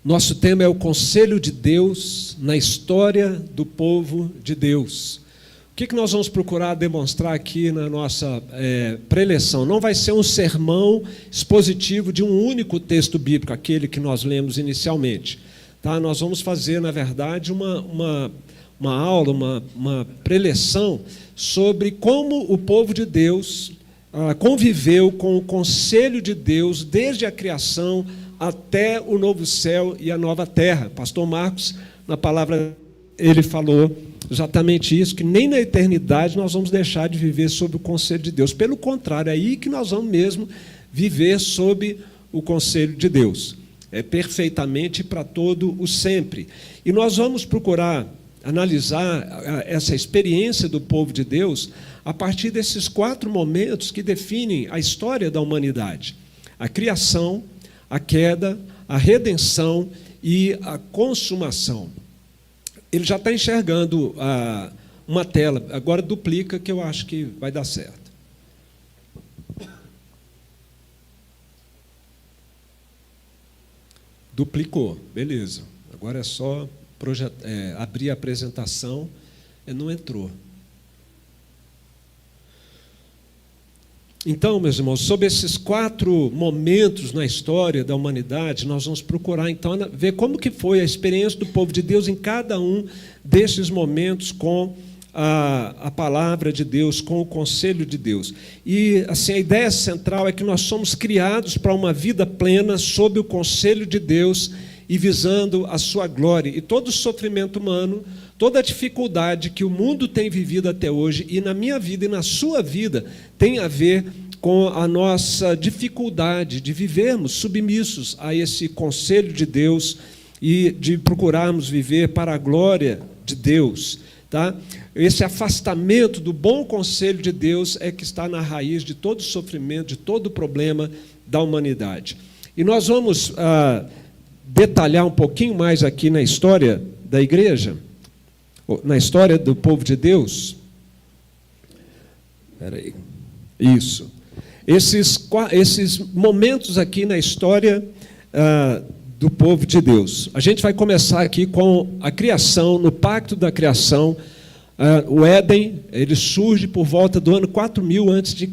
Nosso tema é o Conselho de Deus na história do povo de Deus. O que nós vamos procurar demonstrar aqui na nossa preleção? Não vai ser um sermão expositivo de um único texto bíblico, aquele que nós lemos inicialmente. Tá? Nós vamos fazer, na verdade, uma aula, uma preleção sobre como o povo de Deus conviveu com o conselho de Deus desde a criação até o novo céu e a nova terra. Pastor Marcos, na palavra, ele falou exatamente isso, que nem na eternidade nós vamos deixar de viver sob o conselho de Deus. Pelo contrário, é aí que nós vamos mesmo viver sob o conselho de Deus. É perfeitamente para todo o sempre. E nós vamos procurar analisar essa experiência do povo de Deus a partir desses 4 momentos que definem a história da humanidade: a criação, a queda, a redenção e a consumação. Ele já está enxergando uma tela, agora duplica, que eu acho que vai dar certo. Duplicou, beleza. Agora é só abrir a apresentação, não entrou. Então, meus irmãos, sobre esses 4 momentos na história da humanidade, nós vamos procurar, então, ver como que foi a experiência do povo de Deus em cada um desses momentos com a palavra de Deus, com o conselho de Deus. E, assim, a ideia central é que nós somos criados para uma vida plena sob o conselho de Deus e visando a sua glória. E todo o sofrimento humano, toda a dificuldade que o mundo tem vivido até hoje, e na minha vida e na sua vida, tem a ver com a nossa dificuldade de vivermos submissos a esse conselho de Deus e de procurarmos viver para a glória de Deus. Tá? Esse afastamento do bom conselho de Deus é que está na raiz de todo o sofrimento, de todo o problema da humanidade. E nós vamos detalhar um pouquinho mais aqui na história da igreja, na história do povo de Deus. Espera aí. Isso. Esses momentos aqui na história do povo de Deus. A gente vai começar aqui com a criação, no pacto da criação. O Éden, ele surge por volta do ano 4000 a.C.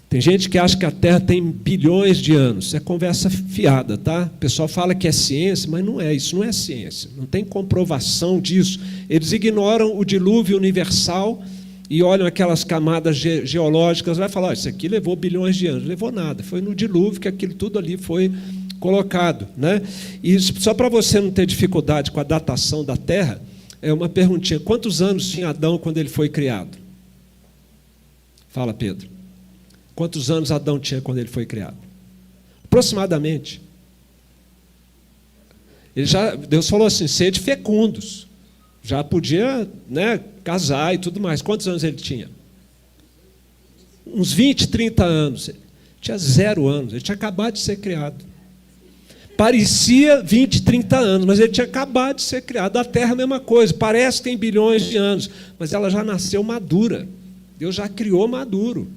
Tem gente que acha que a Terra tem bilhões de anos. Isso é conversa fiada, tá? O pessoal fala que é ciência, mas não é. Isso não é ciência. Não tem comprovação disso. Eles ignoram o dilúvio universal e olham aquelas camadas geológicas. Vai falar, isso aqui levou bilhões de anos. Não levou nada. Foi no dilúvio que aquilo tudo ali foi colocado, né? E só para você não ter dificuldade com a datação da Terra, é uma perguntinha. Quantos anos tinha Adão quando ele foi criado? Fala, Pedro. Quantos anos Adão tinha quando ele foi criado? Aproximadamente. Deus falou assim, sede fecundos. Já podia, né, casar e tudo mais. Quantos anos ele tinha? Uns 20, 30 anos. Ele tinha 0 anos. Ele tinha acabado de ser criado. Parecia 20, 30 anos, mas ele tinha acabado de ser criado. A Terra, a mesma coisa. Parece que tem bilhões de anos, mas ela já nasceu madura. Deus já criou maduro.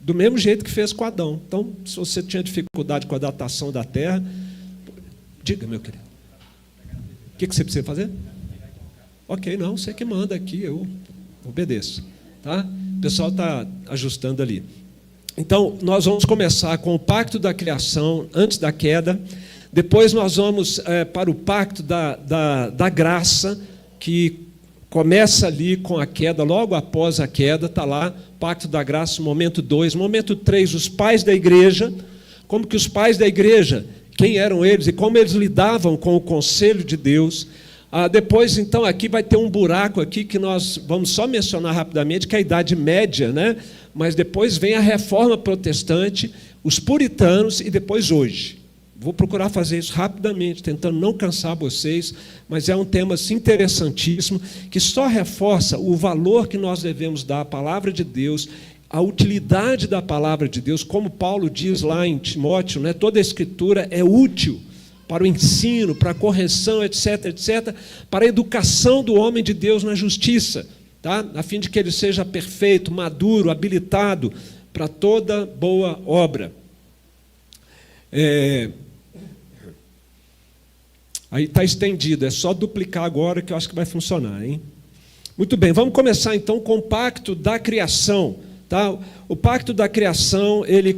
Do mesmo jeito que fez com Adão. Então, se você tinha dificuldade com a datação da Terra, diga, meu querido. O que você precisa fazer? Ok, não, você que manda aqui, eu obedeço. Tá? O pessoal está ajustando ali. Então, nós vamos começar com o pacto da criação, antes da queda. Depois nós vamos para o pacto da graça, que começa ali com a queda, logo após a queda, está lá, pacto da graça, momento 2. Momento 3, os pais da igreja, como que os pais da igreja, quem eram eles e como eles lidavam com o conselho de Deus. Depois, então, aqui vai ter um buraco aqui que nós vamos só mencionar rapidamente, que é a Idade Média, né? Mas depois vem a Reforma Protestante, os puritanos e depois hoje. Vou procurar fazer isso rapidamente, tentando não cansar vocês, mas é um tema assim, interessantíssimo, que só reforça o valor que nós devemos dar à palavra de Deus, a utilidade da palavra de Deus, como Paulo diz lá em Timóteo, né? Toda a Escritura é útil para o ensino, para a correção, etc., etc., para a educação do homem de Deus na justiça, tá? A fim de que ele seja perfeito, maduro, habilitado para toda boa obra. Aí está estendido, é só duplicar agora que eu acho que vai funcionar, hein? Muito bem, vamos começar então com o pacto da criação. Tá? O pacto da criação, ele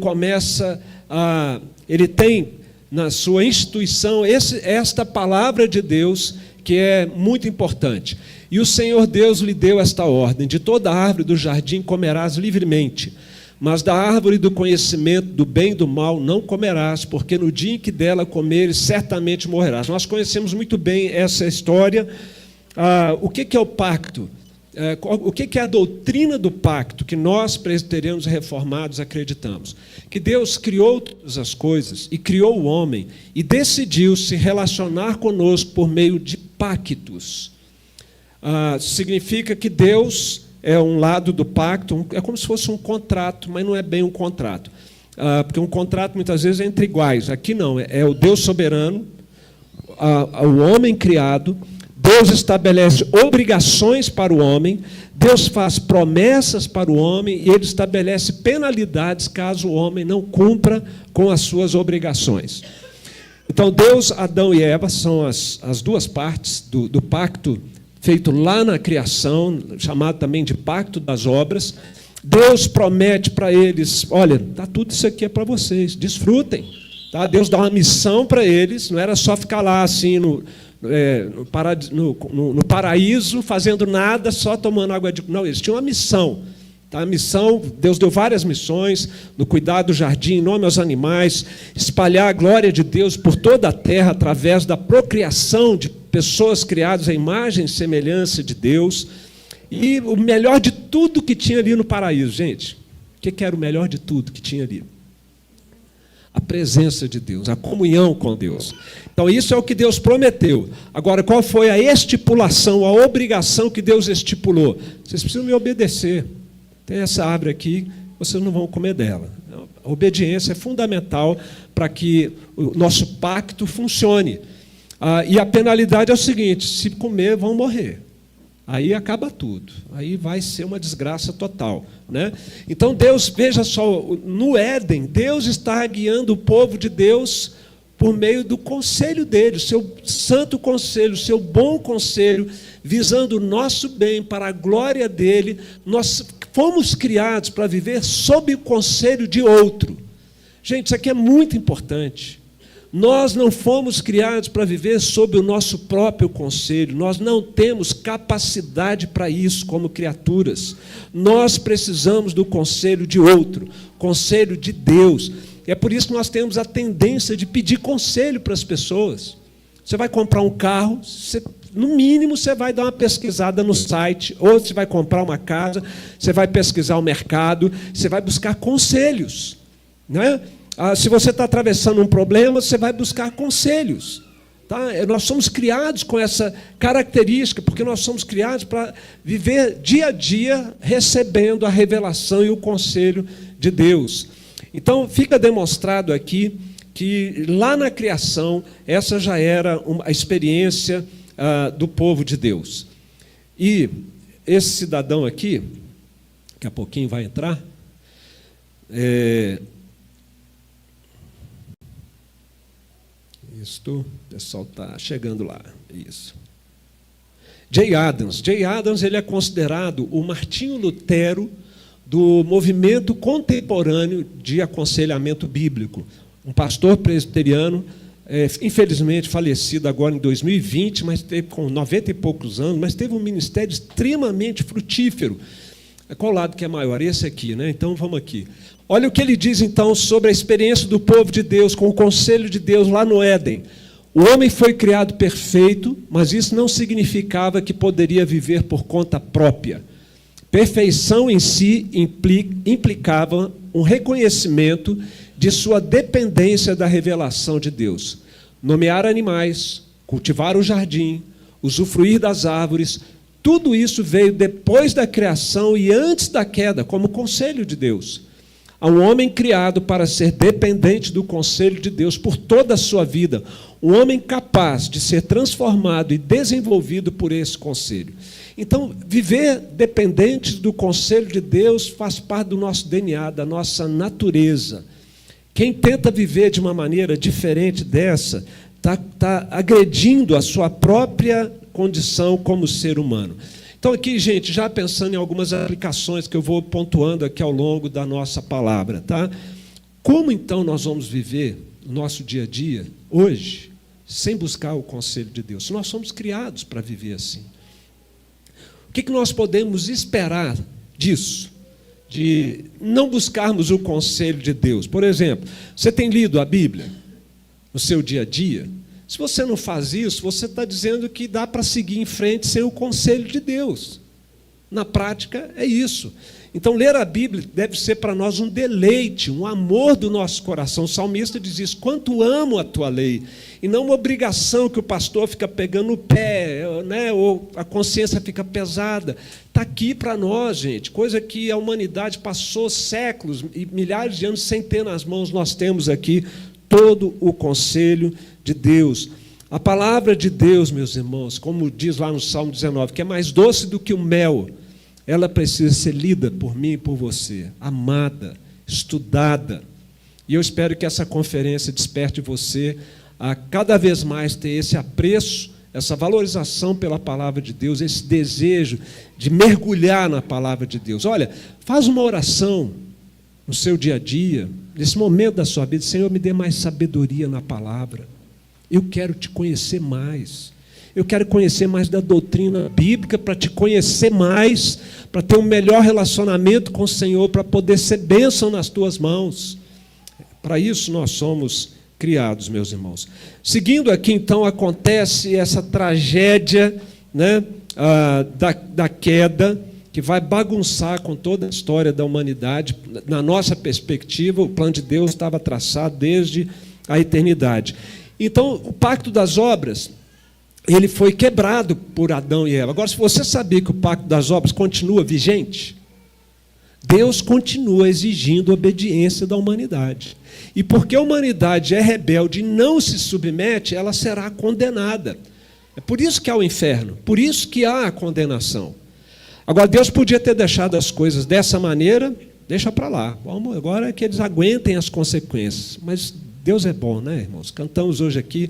tem na sua instituição esta palavra de Deus, que é muito importante. E o Senhor Deus lhe deu esta ordem: de toda árvore do jardim comerás livremente, mas da árvore do conhecimento do bem e do mal não comerás, porque no dia em que dela comeres, certamente morrerás. Nós conhecemos muito bem essa história. O que é o pacto? O que é a doutrina do pacto que nós, presbiterianos reformados, acreditamos? Que Deus criou todas as coisas e criou o homem e decidiu se relacionar conosco por meio de pactos. Significa que Deus é um lado do pacto, é como se fosse um contrato, mas não é bem um contrato. Porque um contrato, muitas vezes, é entre iguais. Aqui não, é o Deus soberano, o homem criado. Deus estabelece obrigações para o homem, Deus faz promessas para o homem e Ele estabelece penalidades caso o homem não cumpra com as suas obrigações. Então, Deus, Adão e Eva são as duas partes do pacto feito lá na criação, chamado também de pacto das obras. Deus promete para eles: olha, tá, tudo isso aqui é para vocês, desfrutem. Tá? Deus dá uma missão para eles, não era só ficar lá assim no paraíso, fazendo nada, só tomando água de... Não, eles tinham uma missão. Tá? A missão, Deus deu várias missões, no cuidado do jardim, em nome aos animais, espalhar a glória de Deus por toda a terra, através da procriação de pessoas criadas à imagem e semelhança de Deus. E o melhor de tudo que tinha ali no paraíso, gente, o que era o melhor de tudo que tinha ali? A presença de Deus, a comunhão com Deus. Então, isso é o que Deus prometeu. Agora, qual foi a estipulação, a obrigação que Deus estipulou? Vocês precisam me obedecer. Tem essa árvore aqui, vocês não vão comer dela. A obediência é fundamental para que o nosso pacto funcione. E a penalidade é o seguinte: se comer, vão morrer. Aí acaba tudo, aí vai ser uma desgraça total, né? Então Deus, veja só, no Éden, Deus está guiando o povo de Deus por meio do conselho dele, o seu santo conselho, o seu bom conselho, visando o nosso bem, para a glória dele. Nós fomos criados para viver sob o conselho de outro. Gente, isso aqui é muito importante. Nós não fomos criados para viver sob o nosso próprio conselho. Nós não temos capacidade para isso como criaturas. Nós precisamos do conselho de outro, conselho de Deus. E é por isso que nós temos a tendência de pedir conselho para as pessoas. Você vai comprar um carro, no mínimo você vai dar uma pesquisada no site, ou você vai comprar uma casa, você vai pesquisar o mercado, você vai buscar conselhos, né? Se você está atravessando um problema, você vai buscar conselhos. Tá? Nós somos criados com essa característica, porque nós somos criados para viver dia a dia recebendo a revelação e o conselho de Deus. Então, fica demonstrado aqui que lá na criação, essa já era a experiência do povo de Deus. E esse cidadão aqui, daqui a pouquinho vai entrar, o pessoal está chegando lá. Isso. Jay Adams, ele é considerado o Martinho Lutero do movimento contemporâneo de aconselhamento bíblico. Um pastor presbiteriano, infelizmente falecido agora em 2020, mas teve com 90 e poucos anos, mas teve um ministério extremamente frutífero. Qual lado que é maior? Esse aqui, né? Então vamos aqui. Olha o que ele diz, então, sobre a experiência do povo de Deus, com o conselho de Deus lá no Éden. O homem foi criado perfeito, mas isso não significava que poderia viver por conta própria. Perfeição em si implicava um reconhecimento de sua dependência da revelação de Deus. Nomear animais, cultivar o jardim, usufruir das árvores, tudo isso veio depois da criação e antes da queda, como conselho de Deus. Há um homem criado para ser dependente do conselho de Deus por toda a sua vida, um homem capaz de ser transformado e desenvolvido por esse conselho. Então, viver dependente do conselho de Deus faz parte do nosso DNA, da nossa natureza. Quem tenta viver de uma maneira diferente dessa, está agredindo a sua própria condição como ser humano. Então, aqui, gente, já pensando em algumas aplicações que eu vou pontuando aqui ao longo da nossa palavra, tá? Como, então, nós vamos viver o nosso dia a dia, hoje, sem buscar o conselho de Deus? Nós somos criados para viver assim. O que nós podemos esperar disso? De não buscarmos o conselho de Deus. Por exemplo, você tem lido a Bíblia no seu dia a dia? Se você não faz isso, você está dizendo que dá para seguir em frente sem o conselho de Deus. Na prática, é isso. Então, ler a Bíblia deve ser para nós um deleite, um amor do nosso coração. O salmista diz isso: quanto amo a tua lei. E não uma obrigação que o pastor fica pegando no pé, né? Ou a consciência fica pesada. Está aqui para nós, gente. Coisa que a humanidade passou séculos e milhares de anos sem ter nas mãos. Nós temos aqui todo o conselho de Deus. A palavra de Deus, meus irmãos, como diz lá no Salmo 19, que é mais doce do que o mel, ela precisa ser lida por mim e por você, amada, estudada. E eu espero que essa conferência desperte você a cada vez mais ter esse apreço, essa valorização pela palavra de Deus, esse desejo de mergulhar na palavra de Deus. Olha, faz uma oração no seu dia a dia, nesse momento da sua vida: Senhor, me dê mais sabedoria na palavra. Eu quero te conhecer mais. Eu quero conhecer mais da doutrina bíblica, para te conhecer mais, para ter um melhor relacionamento com o Senhor, para poder ser bênção nas tuas mãos. Para isso nós somos criados, meus irmãos. Seguindo aqui, então, acontece essa tragédia, né, da queda, que vai bagunçar com toda a história da humanidade. Na nossa perspectiva, o plano de Deus estava traçado desde a eternidade. Então, o pacto das obras, ele foi quebrado por Adão e Eva. Agora, se você sabia que o pacto das obras continua vigente, Deus continua exigindo obediência da humanidade. E porque a humanidade é rebelde e não se submete, ela será condenada. É por isso que há o inferno, por isso que há a condenação. Agora, Deus podia ter deixado as coisas dessa maneira, deixa para lá. Vamos agora que eles aguentem as consequências. Mas Deus é bom, né, irmãos? Cantamos hoje aqui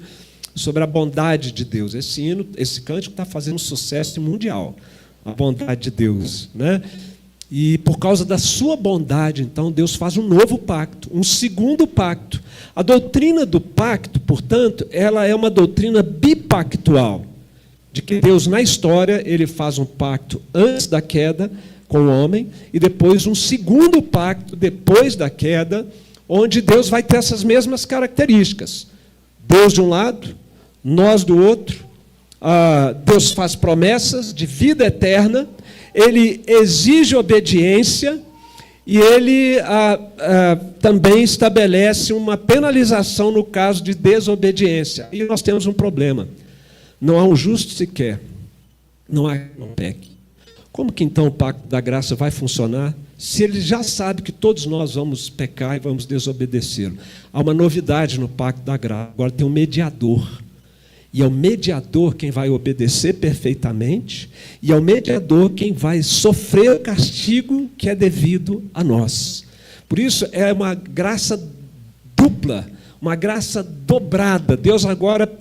sobre a bondade de Deus. Esse hino, esse cântico está fazendo sucesso mundial. A bondade de Deus, né? E por causa da sua bondade, então, Deus faz um novo pacto, um segundo pacto. A doutrina do pacto, portanto, ela é uma doutrina bipactual, de que Deus, na história, ele faz um pacto antes da queda com o homem, e depois um segundo pacto depois da queda, onde Deus vai ter essas mesmas características. Deus de um lado, nós do outro. Deus faz promessas de vida eterna, ele exige obediência e ele também estabelece uma penalização no caso de desobediência. E nós temos um problema: não há um justo sequer, não há quem não peque. Como que então o pacto da graça vai funcionar se ele já sabe que todos nós vamos pecar e vamos desobedecê-lo? Há uma novidade no pacto da graça: agora tem um mediador. E é o mediador quem vai obedecer perfeitamente, e é o mediador quem vai sofrer o castigo que é devido a nós. Por isso é uma graça dupla, uma graça dobrada. Deus agora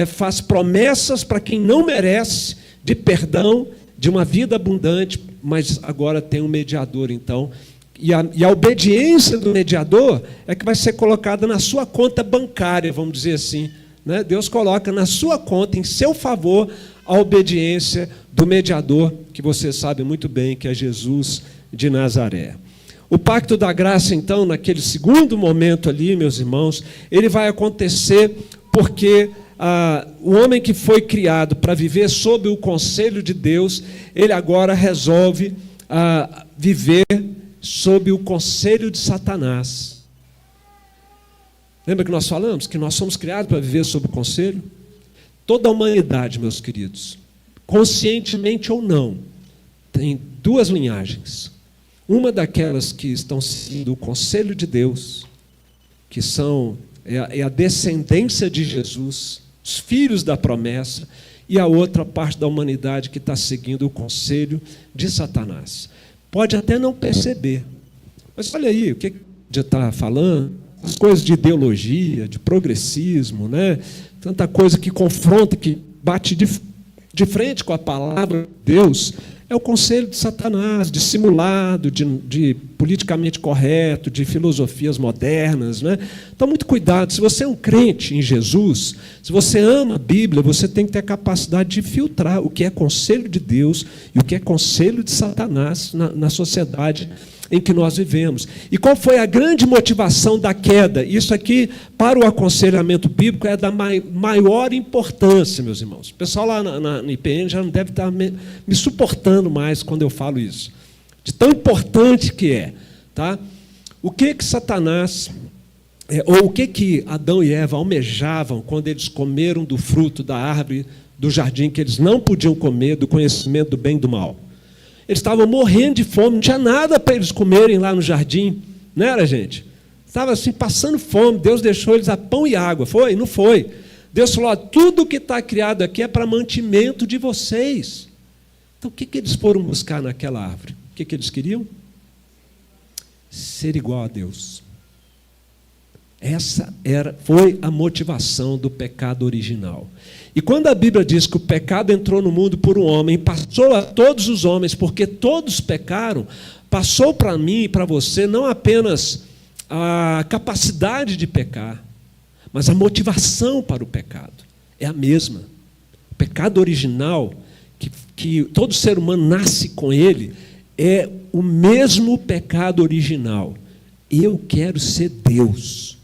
faz promessas para quem não merece, de perdão, de uma vida abundante, mas agora tem um mediador, então. E a obediência do mediador é que vai ser colocada na sua conta bancária, vamos dizer assim. Deus coloca na sua conta, em seu favor, a obediência do mediador, que você sabe muito bem que é Jesus de Nazaré. O pacto da graça, então, naquele segundo momento ali, meus irmãos, ele vai acontecer porque o homem que foi criado para viver sob o conselho de Deus, ele agora resolve viver sob o conselho de Satanás. Lembra que nós falamos que nós somos criados para viver sob o conselho? Toda a humanidade, meus queridos, conscientemente ou não, tem duas linhagens. Uma daquelas que estão seguindo o conselho de Deus, que é a descendência de Jesus, os filhos da promessa, e a outra parte da humanidade que está seguindo o conselho de Satanás. Pode até não perceber, mas olha aí, o que já está falando? as coisas de ideologia, de progressismo, né? Tanta coisa que confronta, que bate de frente com a palavra de Deus, é o conselho de Satanás, dissimulado, de politicamente correto, de filosofias modernas, né? Então, muito cuidado. Se você é um crente em Jesus, se você ama a Bíblia, você tem que ter a capacidade de filtrar o que é conselho de Deus e o que é conselho de Satanás na sociedade em que nós vivemos. E qual foi a grande motivação da queda? Isso aqui, para o aconselhamento bíblico, é da maior importância, meus irmãos. O pessoal lá na IPN já não deve estar me suportando mais quando eu falo isso. De tão importante que é. Tá? O que Satanás, ou o que Adão e Eva almejavam quando eles comeram do fruto da árvore do jardim que eles não podiam comer, do conhecimento do bem e do mal? Eles estavam morrendo de fome, não tinha nada para eles comerem lá no jardim, não era, gente? Estavam assim, passando fome. Deus deixou eles a pão e água. Foi? Não foi. Deus falou, tudo que está criado aqui é para mantimento de vocês. Então, o que eles foram buscar naquela árvore? O que eles queriam? Ser igual a Deus. Essa foi a motivação do pecado original. E quando a Bíblia diz que o pecado entrou no mundo por um homem, passou a todos os homens, porque todos pecaram, passou para mim e para você não apenas a capacidade de pecar, mas a motivação para o pecado. É a mesma. O pecado original, que todo ser humano nasce com ele, é o mesmo pecado original. Eu quero ser Deus.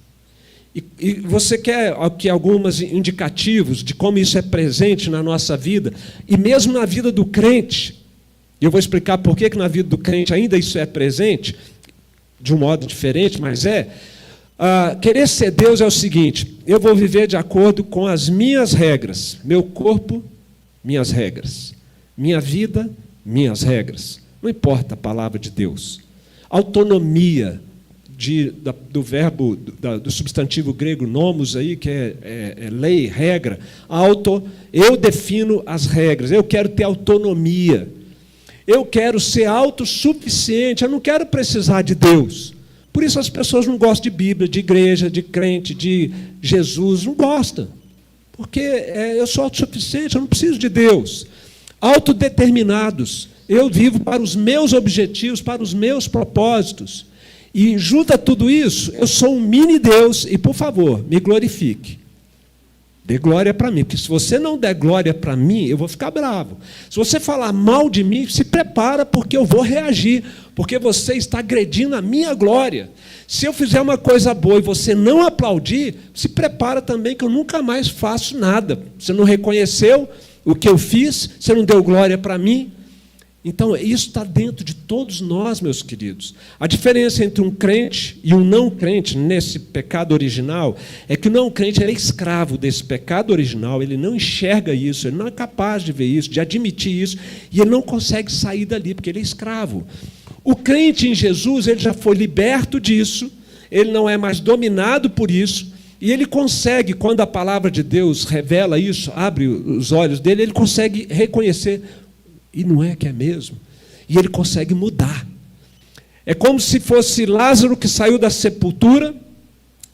E você quer aqui alguns indicativos de como isso é presente na nossa vida, e mesmo na vida do crente. Eu vou explicar por que na vida do crente ainda isso é presente, de um modo diferente, mas querer ser Deus é o seguinte: eu vou viver de acordo com as minhas regras, meu corpo, minhas regras, minha vida, minhas regras. Não importa a palavra de Deus. Autonomia. Do verbo, do substantivo grego nomos, aí, que é lei, regra. Eu defino as regras, eu quero ter autonomia, eu quero ser autossuficiente, eu não quero precisar de Deus. Por isso as pessoas não gostam de Bíblia, de igreja, de crente, de Jesus, não gostam. Porque eu sou autossuficiente, eu não preciso de Deus. Autodeterminados, eu vivo para os meus objetivos, para os meus propósitos. E junta tudo isso, eu sou um mini Deus, e por favor, me glorifique. Dê glória para mim, porque se você não der glória para mim, eu vou ficar bravo. Se você falar mal de mim, se prepara, porque eu vou reagir, porque você está agredindo a minha glória. Se eu fizer uma coisa boa e você não aplaudir, se prepara também, que eu nunca mais faço nada. Você não reconheceu o que eu fiz, você não deu glória para mim. Então, isso está dentro de todos nós, meus queridos. A diferença entre um crente e um não crente nesse pecado original é que o não crente ele é escravo desse pecado original, ele não enxerga isso, ele não é capaz de ver isso, de admitir isso, e ele não consegue sair dali, porque ele é escravo. O crente em Jesus, ele já foi liberto disso, ele não é mais dominado por isso, e ele consegue, quando a palavra de Deus revela isso, abre os olhos dele, ele consegue reconhecer. E não é que é mesmo. E ele consegue mudar. É como se fosse Lázaro que saiu da sepultura,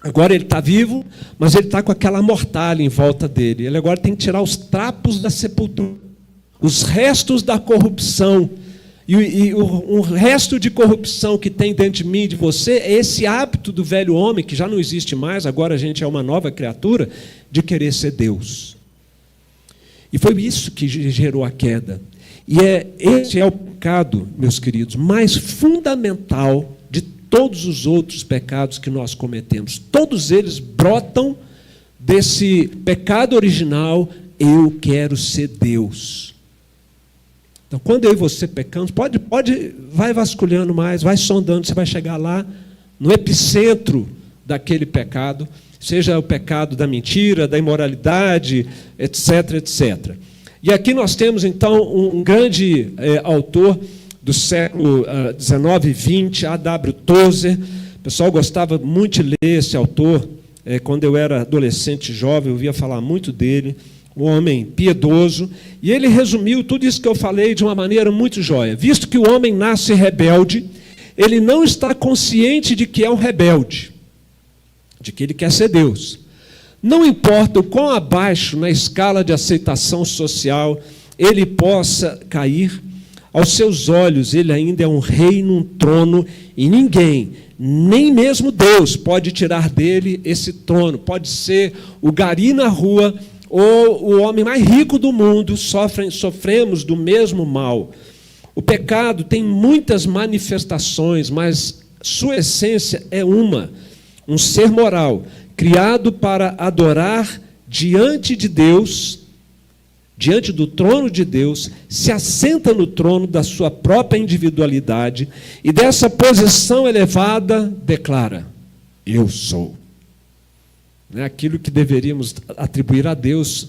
agora ele está vivo, mas ele está com aquela mortalha em volta dele. Ele agora tem que tirar os trapos da sepultura, os restos da corrupção. E o resto de corrupção que tem dentro de mim e de você é esse hábito do velho homem, que já não existe mais, agora a gente é uma nova criatura, de querer ser Deus. E foi isso que gerou a queda. E esse é o pecado, meus queridos, mais fundamental de todos os outros pecados que nós cometemos. Todos eles brotam desse pecado original, eu quero ser Deus. Então, quando eu e você pecamos, vai vasculhando mais, vai sondando, você vai chegar lá, no epicentro daquele pecado, seja o pecado da mentira, da imoralidade, etc., etc., E aqui nós temos, então, um grande autor do século XIX e XX, A.W. Tozer. O pessoal gostava muito de ler esse autor. Quando eu era adolescente jovem, eu ouvia falar muito dele. Um homem piedoso. E ele resumiu tudo isso que eu falei de uma maneira muito jóia. Visto que o homem nasce rebelde, ele não está consciente de que é um rebelde. de que ele quer ser Deus. Não importa o quão abaixo na escala de aceitação social ele possa cair, aos seus olhos ele ainda é um rei num trono e ninguém, nem mesmo Deus, pode tirar dele esse trono. Pode ser o gari na rua ou o homem mais rico do mundo, sofremos do mesmo mal. O pecado tem muitas manifestações, mas sua essência é um ser moral, criado para adorar diante de Deus, diante do trono de Deus, se assenta no trono da sua própria individualidade e dessa posição elevada declara: eu sou. Não é aquilo que deveríamos atribuir a Deus.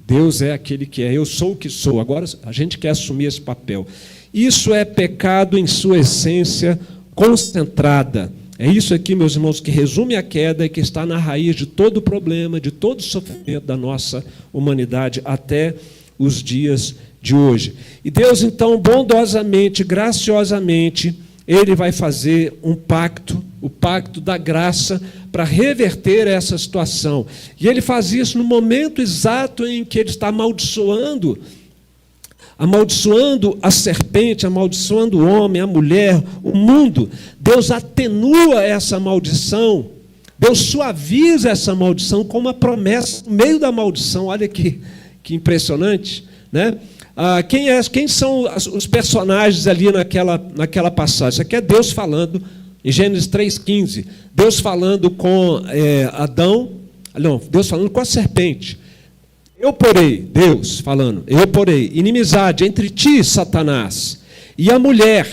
Deus é aquele que é, eu sou o que sou. Agora a gente quer assumir esse papel. Isso é pecado em sua essência concentrada. É isso aqui, meus irmãos, que resume a queda e que está na raiz de todo o problema, de todo o sofrimento da nossa humanidade até os dias de hoje. E Deus, então, bondosamente, graciosamente, Ele vai fazer um pacto, o pacto da graça, para reverter essa situação. E Ele faz isso no momento exato em que Ele está amaldiçoando a serpente, amaldiçoando o homem, a mulher, o mundo. Deus atenua essa maldição, Deus suaviza essa maldição com uma promessa no meio da maldição. Olha que impressionante, né? Quem são os personagens ali naquela passagem? Isso aqui é Deus falando, em Gênesis 3,15. Deus falando com Deus falando com a serpente. Eu porei, Deus falando, eu porei inimizade entre ti, Satanás, e a mulher,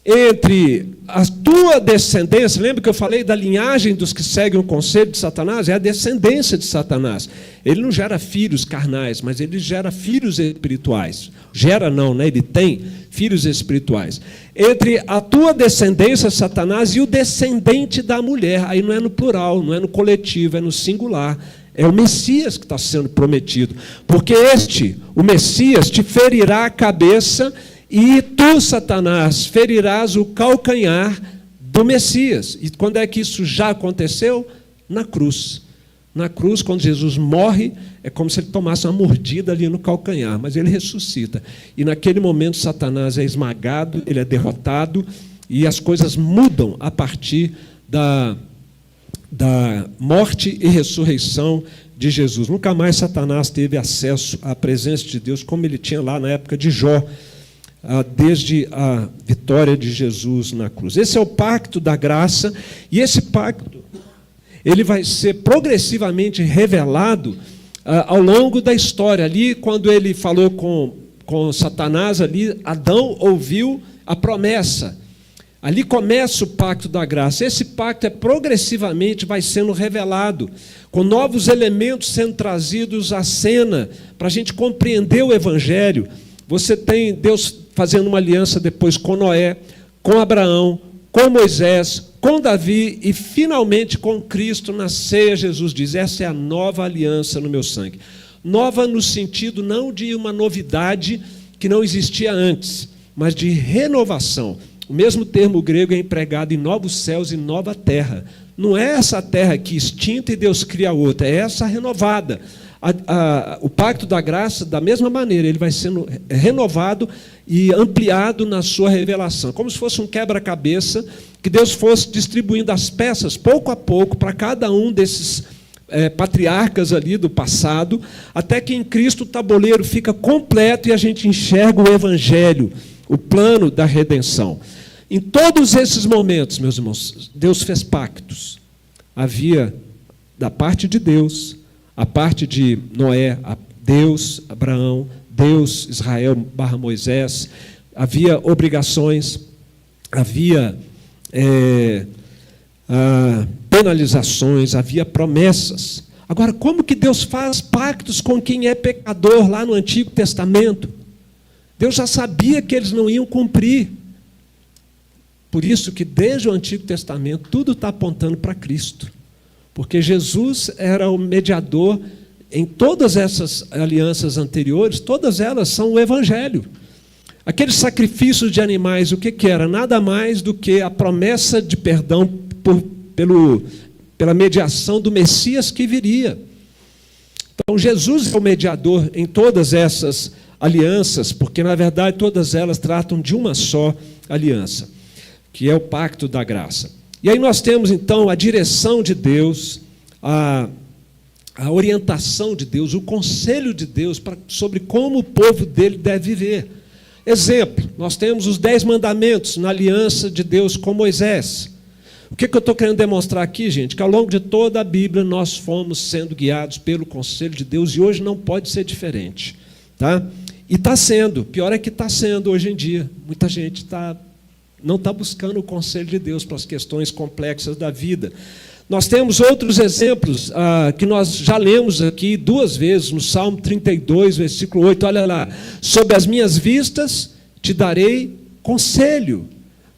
entre a tua descendência. Lembra que eu falei da linhagem dos que seguem o conselho de Satanás? É a descendência de Satanás. Ele não gera filhos carnais, mas ele gera filhos espirituais. Gera não, né? Ele tem filhos espirituais. Entre a tua descendência, Satanás, e o descendente da mulher. Aí não é no plural, não é no coletivo, é no singular. É o Messias que está sendo prometido. Porque o Messias, te ferirá a cabeça e tu, Satanás, ferirás o calcanhar do Messias. E quando é que isso já aconteceu? Na cruz. Na cruz, quando Jesus morre, é como se ele tomasse uma mordida ali no calcanhar, mas ele ressuscita. E naquele momento, Satanás é esmagado, ele é derrotado, e as coisas mudam a partir da morte e ressurreição de Jesus. Nunca mais Satanás teve acesso à presença de Deus como ele tinha lá na época de Jó, desde a vitória de Jesus na cruz. Esse é o pacto da graça, e esse pacto ele vai ser progressivamente revelado ao longo da história. Ali, quando ele falou com Satanás, ali Adão ouviu a promessa. Ali começa o pacto da graça. Esse pacto progressivamente vai sendo revelado, com novos elementos sendo trazidos à cena, para a gente compreender o Evangelho. Você tem Deus fazendo uma aliança depois com Noé, com Abraão, com Moisés, com Davi e, finalmente, com Cristo na ceia. Jesus diz: essa é a nova aliança no meu sangue. Nova no sentido não de uma novidade que não existia antes, mas de renovação. O mesmo termo grego é empregado em novos céus e nova terra. Não é essa terra aqui extinta e Deus cria outra, é essa renovada. O pacto da graça, da mesma maneira, ele vai sendo renovado e ampliado na sua revelação, como se fosse um quebra-cabeça, que Deus fosse distribuindo as peças, pouco a pouco, para cada um desses patriarcas ali do passado, até que em Cristo o tabuleiro fica completo e a gente enxerga o Evangelho, o plano da redenção. Em todos esses momentos, meus irmãos, Deus fez pactos. Havia, da parte de Deus, a parte de Noé, Deus, Abraão, Deus, Israel / Moisés, havia obrigações, havia penalizações, havia promessas. Agora, como que Deus faz pactos com quem é pecador lá no Antigo Testamento? Deus já sabia que eles não iam cumprir. Por isso que desde o Antigo Testamento tudo está apontando para Cristo. Porque Jesus era o mediador em todas essas alianças anteriores, todas elas são o Evangelho. Aqueles sacrifícios de animais, o que era? Nada mais do que a promessa de perdão pela mediação do Messias que viria. Então, Jesus é o mediador em todas essas alianças, porque, na verdade, todas elas tratam de uma só aliança, que é o pacto da graça. E aí nós temos, então, a direção de Deus, a orientação de Deus, o conselho de Deus sobre como o povo dele deve viver. Exemplo, nós temos os 10 mandamentos na aliança de Deus com Moisés. O que eu estou querendo demonstrar aqui, gente? Que ao longo de toda a Bíblia nós fomos sendo guiados pelo conselho de Deus e hoje não pode ser diferente. Tá? E está sendo, pior é que está sendo hoje em dia. Muita gente não está buscando o conselho de Deus para as questões complexas da vida. Nós temos outros exemplos que nós já lemos aqui 2 vezes, no Salmo 32, versículo 8, olha lá. Sob as minhas vistas te darei conselho.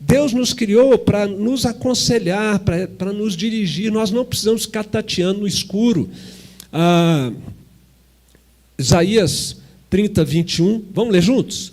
Deus nos criou para nos aconselhar, para nos dirigir. Nós não precisamos ficar tateando no escuro. Isaías 30, 21. Vamos ler juntos?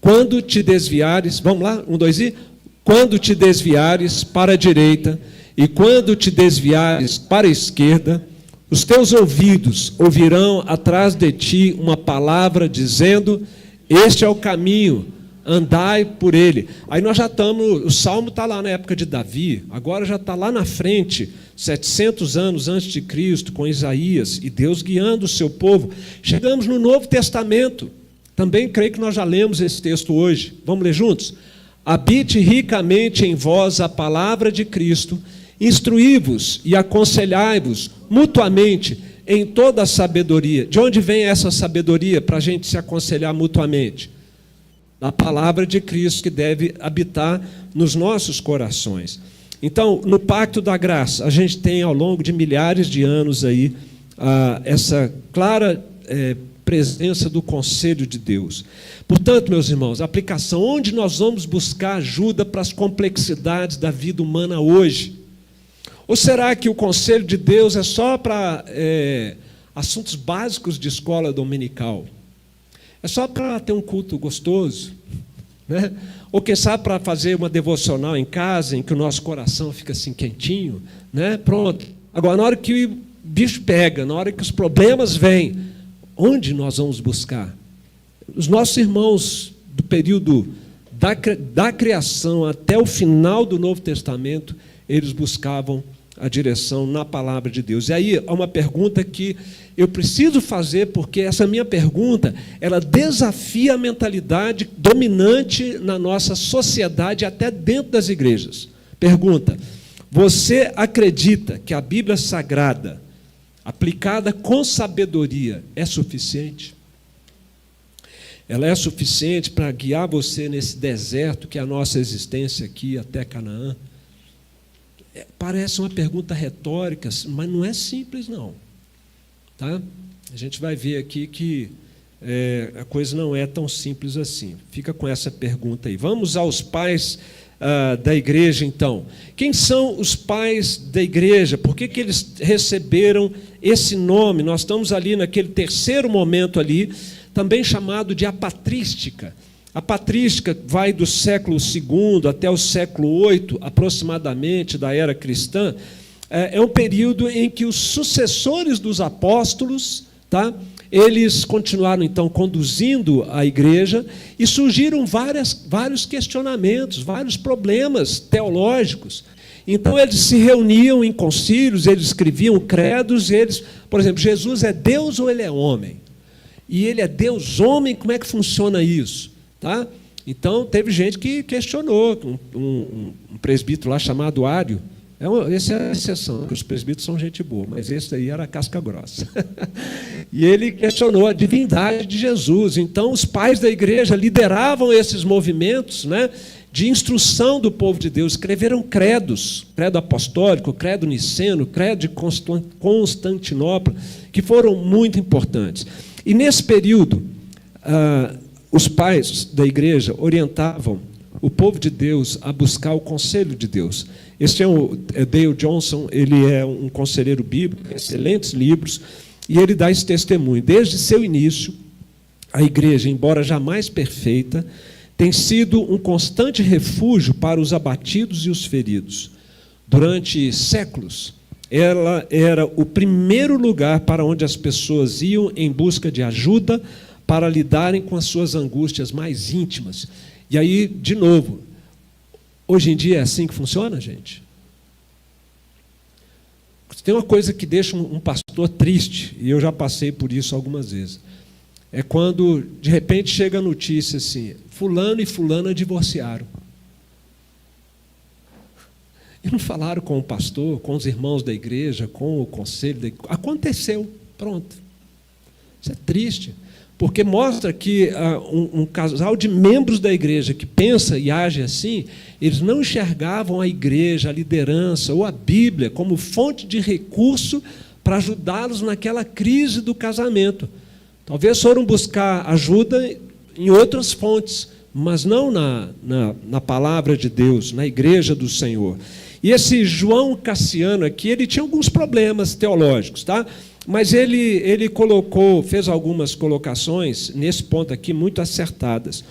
Quando te desviares, vamos lá, 1, 2 e... Quando te desviares para a direita e quando te desviares para a esquerda, os teus ouvidos ouvirão atrás de ti uma palavra dizendo, este é o caminho, andai por ele. Aí nós já estamos, o Salmo está lá na época de Davi, agora já está lá na frente, 700 anos antes de Cristo, com Isaías, e Deus guiando o seu povo. Chegamos no Novo Testamento, também creio que nós já lemos esse texto hoje. Vamos ler juntos? Habite ricamente em vós a palavra de Cristo, instruí-vos e aconselhai-vos mutuamente em toda a sabedoria. De onde vem essa sabedoria para a gente se aconselhar mutuamente? Da palavra de Cristo que deve habitar nos nossos corações. Então, no Pacto da Graça, a gente tem ao longo de milhares de anos aí essa clara presença do conselho de Deus. Portanto, meus irmãos, a aplicação, onde nós vamos buscar ajuda para as complexidades da vida humana hoje? Ou será que o conselho de Deus é só para assuntos básicos de escola dominical? É só para ter um culto gostoso? Né? Ou quem sabe para fazer uma devocional em casa, em que o nosso coração fica assim quentinho? Né? Pronto. Agora, na hora que o bicho pega, na hora que os problemas vêm, onde nós vamos buscar? Os nossos irmãos do período da criação até o final do Novo Testamento, eles buscavam a direção na palavra de Deus. E aí há uma pergunta que eu preciso fazer, porque essa minha pergunta, ela desafia a mentalidade dominante na nossa sociedade, até dentro das igrejas. Pergunta: você acredita que a Bíblia Sagrada, aplicada com sabedoria, é suficiente? Ela é suficiente para guiar você nesse deserto que é a nossa existência aqui até Canaã? Parece uma pergunta retórica, mas não é simples, não. Tá? A gente vai ver aqui que a coisa não é tão simples assim. Fica com essa pergunta aí. Vamos aos pais da igreja, então. Quem são os pais da igreja? Por que eles receberam esse nome? Nós estamos ali naquele terceiro momento ali, também chamado de apatrística. A patrística vai do século II até o século VIII, aproximadamente, da era cristã. É um período em que os sucessores dos apóstolos, tá, eles continuaram, então, conduzindo a igreja e surgiram vários questionamentos, vários problemas teológicos. Então, eles se reuniam em concílios, eles escreviam credos, por exemplo, Jesus é Deus ou ele é homem? E ele é Deus homem, como é que funciona isso? Tá? Então, teve gente que questionou, um presbítero lá chamado Ário. Essa é a exceção, porque os presbíteros são gente boa, mas esse aí era casca grossa. E ele questionou a divindade de Jesus. Então, os pais da igreja lideravam esses movimentos, né, de instrução do povo de Deus. Escreveram credos, credo apostólico, credo niceno, credo de Constantinopla, que foram muito importantes. E nesse período, os pais da igreja orientavam o povo de Deus a buscar o conselho de Deus. Este é o Dale Johnson, ele é um conselheiro bíblico, excelentes livros, e ele dá esse testemunho. Desde seu início, a igreja, embora jamais perfeita, tem sido um constante refúgio para os abatidos e os feridos. Durante séculos, ela era o primeiro lugar para onde as pessoas iam em busca de ajuda para lidarem com as suas angústias mais íntimas. E aí, de novo, hoje em dia é assim que funciona, gente? Tem uma coisa que deixa um pastor triste, e eu já passei por isso algumas vezes. É quando, de repente, chega a notícia assim, fulano e fulana divorciaram. E não falaram com o pastor, com os irmãos da igreja, com o conselho da igreja. Aconteceu, pronto. Isso é triste, porque mostra que um casal de membros da igreja que pensa e age assim, eles não enxergavam a igreja, a liderança ou a Bíblia como fonte de recurso para ajudá-los naquela crise do casamento. Talvez foram buscar ajuda em outras fontes, mas não na palavra de Deus, na igreja do Senhor. E esse João Cassiano aqui, ele tinha alguns problemas teológicos, tá? Mas ele fez algumas colocações, nesse ponto aqui, muito acertadas.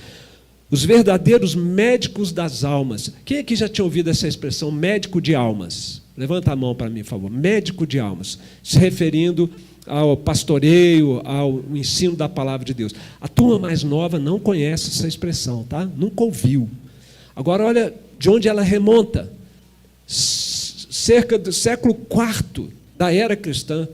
Os verdadeiros médicos das almas. Quem aqui já tinha ouvido essa expressão, médico de almas? Levanta a mão para mim, por favor. Médico de almas, se referindo ao pastoreio, ao ensino da palavra de Deus. A turma mais nova não conhece essa expressão, tá? Nunca ouviu. Agora, olha de onde ela remonta. Cerca do século IV da era cristã,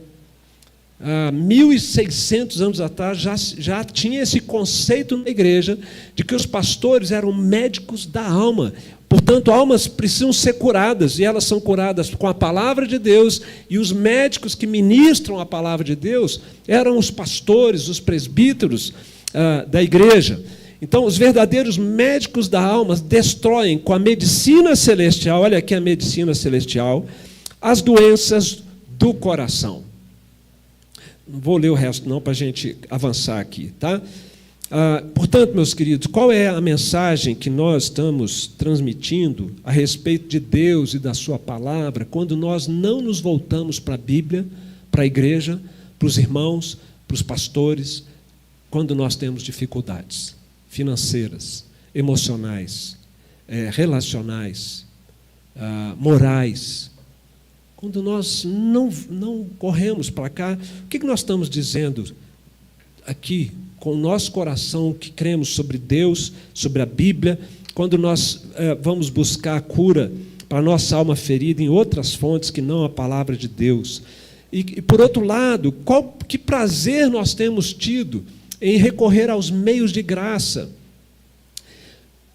há 1.600 anos atrás, já tinha esse conceito na igreja de que os pastores eram médicos da alma. Portanto, almas precisam ser curadas, e elas são curadas com a palavra de Deus, e os médicos que ministram a palavra de Deus eram os pastores, os presbíteros da igreja. Então, os verdadeiros médicos da alma destroem com a medicina celestial, olha aqui a medicina celestial, as doenças do coração. Não vou ler o resto não, para a gente avançar aqui, tá? Portanto, meus queridos, qual é a mensagem que nós estamos transmitindo a respeito de Deus e da sua palavra, quando nós não nos voltamos para a Bíblia, para a igreja, para os irmãos, para os pastores, quando nós temos dificuldades financeiras, emocionais, relacionais, morais? Quando nós não corremos para cá, o que nós estamos dizendo aqui, com o nosso coração que cremos sobre Deus, sobre a Bíblia, quando nós vamos buscar a cura para a nossa alma ferida em outras fontes que não a palavra de Deus? E por outro lado, que prazer nós temos tido em recorrer aos meios de graça,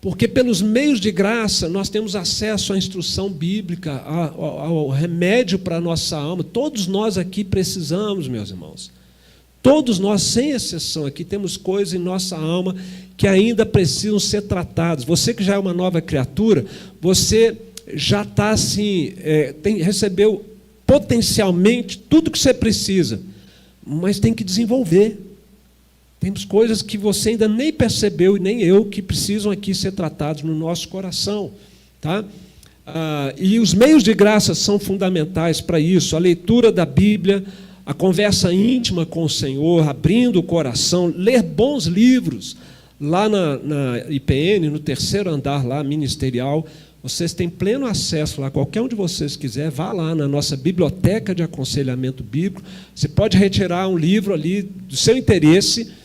porque pelos meios de graça nós temos acesso à instrução bíblica, ao remédio para a nossa alma. Todos nós aqui precisamos, meus irmãos. Todos nós, sem exceção, aqui temos coisas em nossa alma que ainda precisam ser tratadas. Você que já é uma nova criatura, você já está assim, recebeu potencialmente tudo que você precisa, mas tem que desenvolver. Temos coisas que você ainda nem percebeu, e nem eu, que precisam aqui ser tratados no nosso coração. Tá? E os meios de graça são fundamentais para isso. A leitura da Bíblia, a conversa íntima com o Senhor, abrindo o coração, ler bons livros. Lá na IPN, no terceiro andar lá, ministerial, vocês têm pleno acesso lá, qualquer um de vocês quiser, vá lá na nossa biblioteca de aconselhamento bíblico. Você pode retirar um livro ali do seu interesse,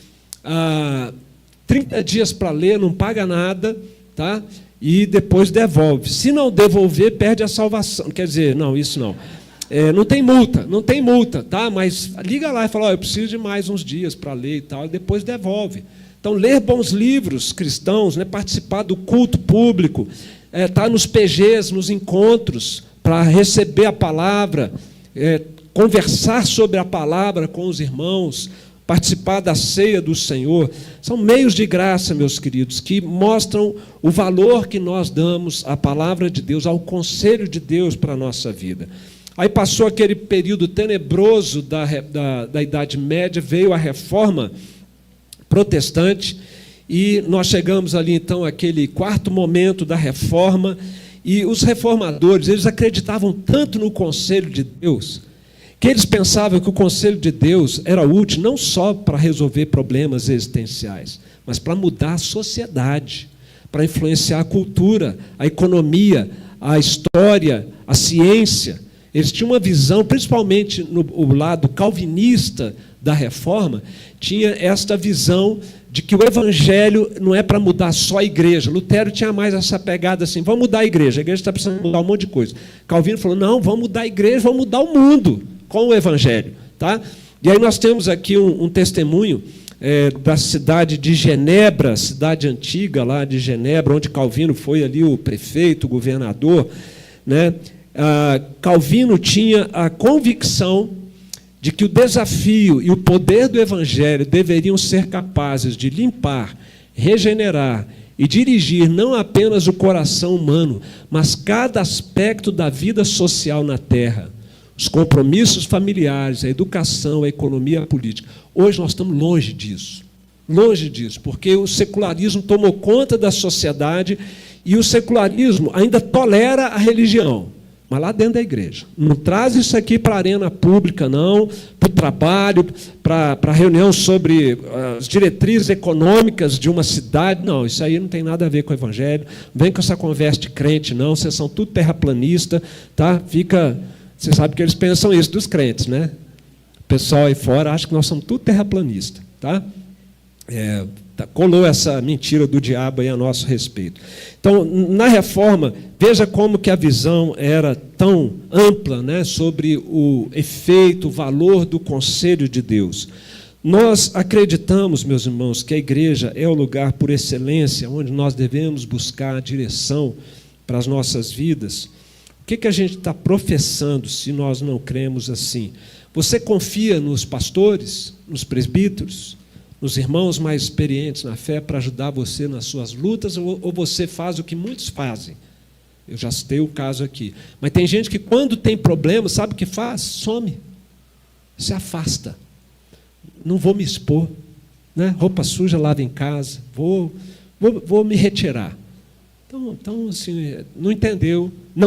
30 dias para ler, não paga nada, tá? E depois devolve. Se não devolver, perde a salvação. Quer dizer, não, isso não. Não tem multa, tá? Mas liga lá e fala, eu preciso de mais uns dias para ler e tal, e depois devolve. Então, ler bons livros cristãos, né? Participar do culto público, estar nos PGs, nos encontros, para receber a palavra, conversar sobre a palavra com os irmãos, participar da ceia do Senhor, são meios de graça, meus queridos, que mostram o valor que nós damos à palavra de Deus, ao conselho de Deus para a nossa vida. Aí passou aquele período tenebroso da Idade Média, veio a Reforma Protestante, e nós chegamos ali, então, àquele quarto momento da Reforma, e os reformadores, eles acreditavam tanto no conselho de Deus, que eles pensavam que o conselho de Deus era útil não só para resolver problemas existenciais, mas para mudar a sociedade, para influenciar a cultura, a economia, a história, a ciência. Eles tinham uma visão, principalmente no lado calvinista da reforma, tinha esta visão de que o evangelho não é para mudar só a igreja. Lutero tinha mais essa pegada assim, vamos mudar a igreja está precisando mudar um monte de coisa. Calvino falou, não, vamos mudar a igreja, vamos mudar o mundo com o evangelho. Tá? E aí nós temos aqui um testemunho da cidade de Genebra, cidade antiga lá de Genebra, onde Calvino foi ali o prefeito, o governador. Né? Calvino tinha a convicção de que o desafio e o poder do evangelho deveriam ser capazes de limpar, regenerar e dirigir não apenas o coração humano, mas cada aspecto da vida social na terra, os compromissos familiares, a educação, a economia, a política. Hoje nós estamos longe disso, porque o secularismo tomou conta da sociedade e o secularismo ainda tolera a religião. Mas lá dentro da igreja. Não traz isso aqui para a arena pública, não, para o trabalho, para a reunião sobre as diretrizes econômicas de uma cidade. Não, isso aí não tem nada a ver com o evangelho. Não vem com essa conversa de crente, não. Vocês são tudo terraplanista, tá? Você sabe que eles pensam isso dos crentes, né? O pessoal aí fora acha que nós somos tudo terraplanista, tá? Colou essa mentira do diabo aí a nosso respeito. Então, na reforma, veja como que a visão era tão ampla, né, sobre o efeito, o valor do conselho de Deus. Nós acreditamos, meus irmãos, que a igreja é o lugar por excelência onde nós devemos buscar a direção para as nossas vidas. O que a gente está professando se nós não cremos assim? Você confia nos pastores, nos presbíteros, nos irmãos mais experientes na fé para ajudar você nas suas lutas, ou você faz o que muitos fazem? Eu já citei o caso aqui. Mas tem gente que, quando tem problema, sabe o que faz? Some. Se afasta. Não vou me expor. Né? Roupa suja, lava em casa. Vou me retirar. Então, assim, não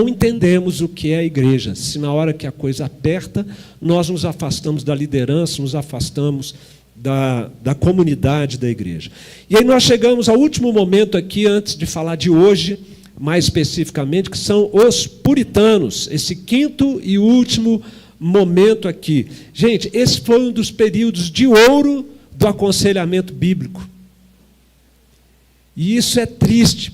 entendemos o que é a igreja. Se na hora que a coisa aperta, nós nos afastamos da liderança, nos afastamos da comunidade da igreja. E aí nós chegamos ao último momento aqui, antes de falar de hoje, mais especificamente, que são os puritanos, esse quinto e último momento aqui. Gente, esse foi um dos períodos de ouro do aconselhamento bíblico. E isso é triste,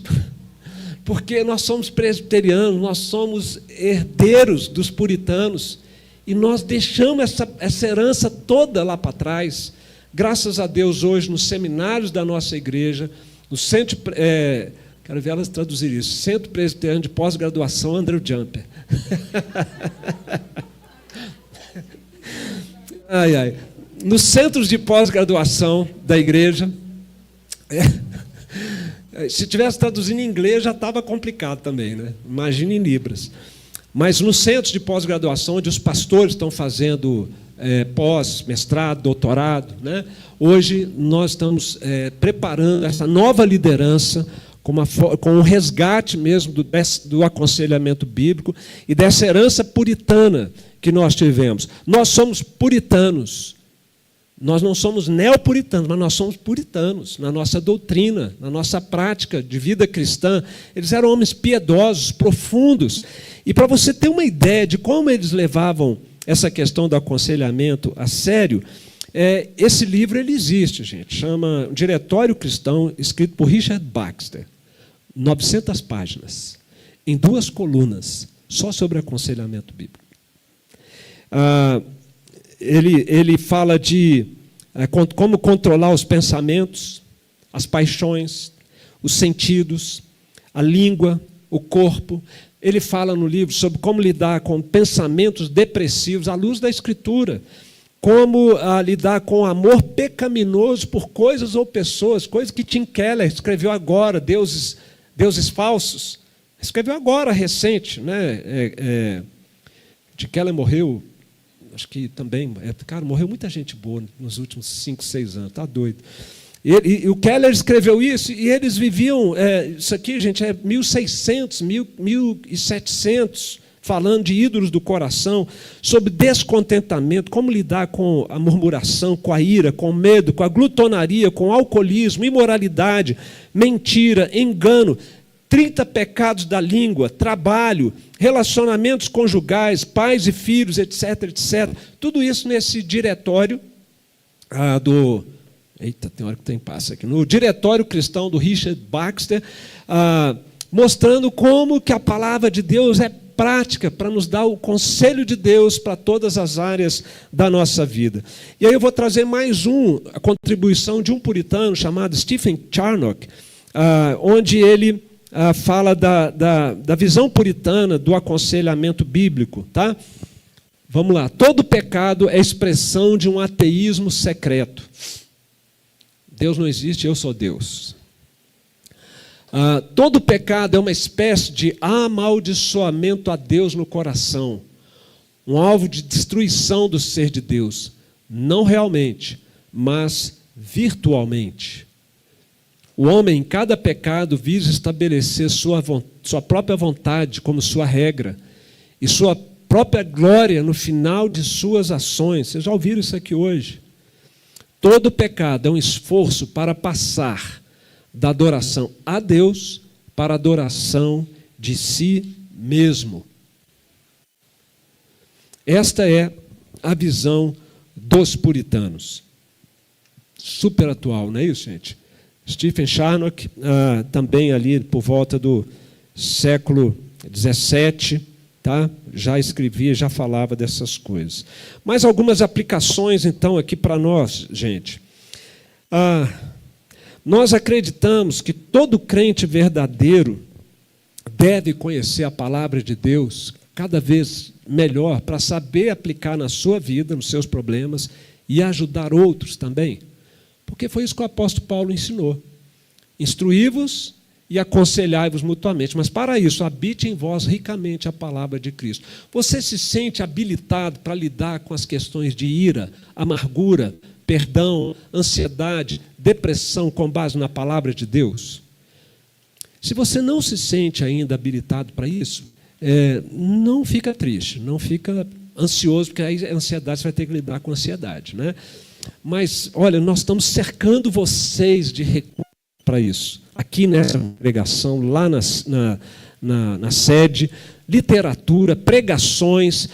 porque nós somos presbiterianos, nós somos herdeiros dos puritanos, e nós deixamos essa herança toda lá para trás. Graças a Deus, hoje, nos seminários da nossa igreja, no centro, quero ver elas traduzir isso, Centro Presbiteriano de Pós-Graduação Andrew Jumper. Nos centros de pós-graduação da igreja, se tivesse traduzindo em inglês, já estava complicado também, né? Imagina em Libras. Mas nos centros de pós-graduação, onde os pastores estão fazendo pós, mestrado, doutorado, né? Hoje nós estamos preparando essa nova liderança com um resgate mesmo do aconselhamento bíblico e dessa herança puritana que nós tivemos. Nós somos puritanos. Nós não somos neopuritanos, mas nós somos puritanos na nossa doutrina, na nossa prática de vida cristã. Eles eram homens piedosos, profundos. E para você ter uma ideia de como eles levavam essa questão do aconselhamento a sério, esse livro ele existe, gente. Chama Diretório Cristão, escrito por Richard Baxter. 900 páginas, em 2 colunas, só sobre aconselhamento bíblico. Ele fala de como controlar os pensamentos, as paixões, os sentidos, a língua, o corpo. Ele fala no livro sobre como lidar com pensamentos depressivos à luz da Escritura, como lidar com amor pecaminoso por coisas ou pessoas, coisa que Tim Keller escreveu agora, Deuses Falsos. Escreveu agora, recente. Né? Tim Keller morreu, acho que também, morreu muita gente boa nos últimos 5, 6 anos, está doido. E o Keller escreveu isso, e eles viviam, isso aqui, gente, 1600, 1700, falando de ídolos do coração, sobre descontentamento, como lidar com a murmuração, com a ira, com o medo, com a glutonaria, com o alcoolismo, imoralidade, mentira, engano. 30 pecados da língua, trabalho, relacionamentos conjugais, pais e filhos, etc, etc. Tudo isso nesse diretório do... Eita, tem hora que tem passa aqui. No Diretório Cristão do Richard Baxter, mostrando como que a palavra de Deus é prática para nos dar o conselho de Deus para todas as áreas da nossa vida. E aí eu vou trazer mais a contribuição de um puritano chamado Stephen Charnock, onde ele fala da visão puritana do aconselhamento bíblico. Tá? Vamos lá. Todo pecado é expressão de um ateísmo secreto. Deus não existe, eu sou Deus. Todo pecado é uma espécie de amaldiçoamento a Deus no coração, um alvo de destruição do ser de Deus, não realmente, mas virtualmente. O homem, em cada pecado, visa estabelecer sua própria vontade como sua regra e sua própria glória no final de suas ações. Vocês já ouviram isso aqui hoje? Todo pecado é um esforço para passar da adoração a Deus para a adoração de si mesmo. Esta é a visão dos puritanos. Super atual, não é isso, gente? Stephen Charnock, também ali por volta do século XVII, tá? Já escrevia, já falava dessas coisas. Mais algumas aplicações, então, aqui para nós, gente. Nós acreditamos que todo crente verdadeiro deve conhecer a palavra de Deus cada vez melhor para saber aplicar na sua vida, nos seus problemas e ajudar outros também. Porque foi isso que o apóstolo Paulo ensinou. Instruí-vos e aconselhai-vos mutuamente. Mas para isso, habite em vós ricamente a palavra de Cristo. Você se sente habilitado para lidar com as questões de ira, amargura, perdão, ansiedade, depressão com base na palavra de Deus? Se você não se sente ainda habilitado para isso, não fica triste, não fica ansioso, porque aí a ansiedade, você vai ter que lidar com a ansiedade, né? Mas, olha, nós estamos cercando vocês de recursos para isso. Aqui nessa congregação, lá na sede, literatura, pregações.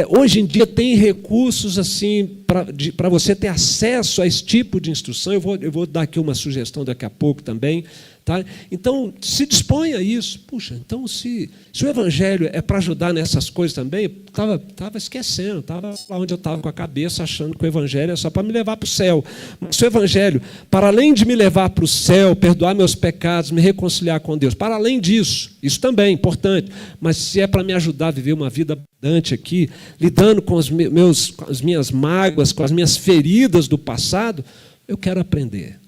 Hoje em dia tem recursos assim para você ter acesso a esse tipo de instrução. Eu vou dar aqui uma sugestão daqui a pouco também. Tá? Então, se dispõe a isso. Puxa, então se o Evangelho é para ajudar nessas coisas também, estava esquecendo, estava lá onde eu estava com a cabeça, achando que o Evangelho é só para me levar para o céu. Mas se o Evangelho, para além de me levar para o céu, perdoar meus pecados, me reconciliar com Deus, para além disso, isso também é importante, mas se é para me ajudar a viver uma vida abundante aqui, lidando com as minhas mágoas, com as minhas feridas do passado, eu quero aprender.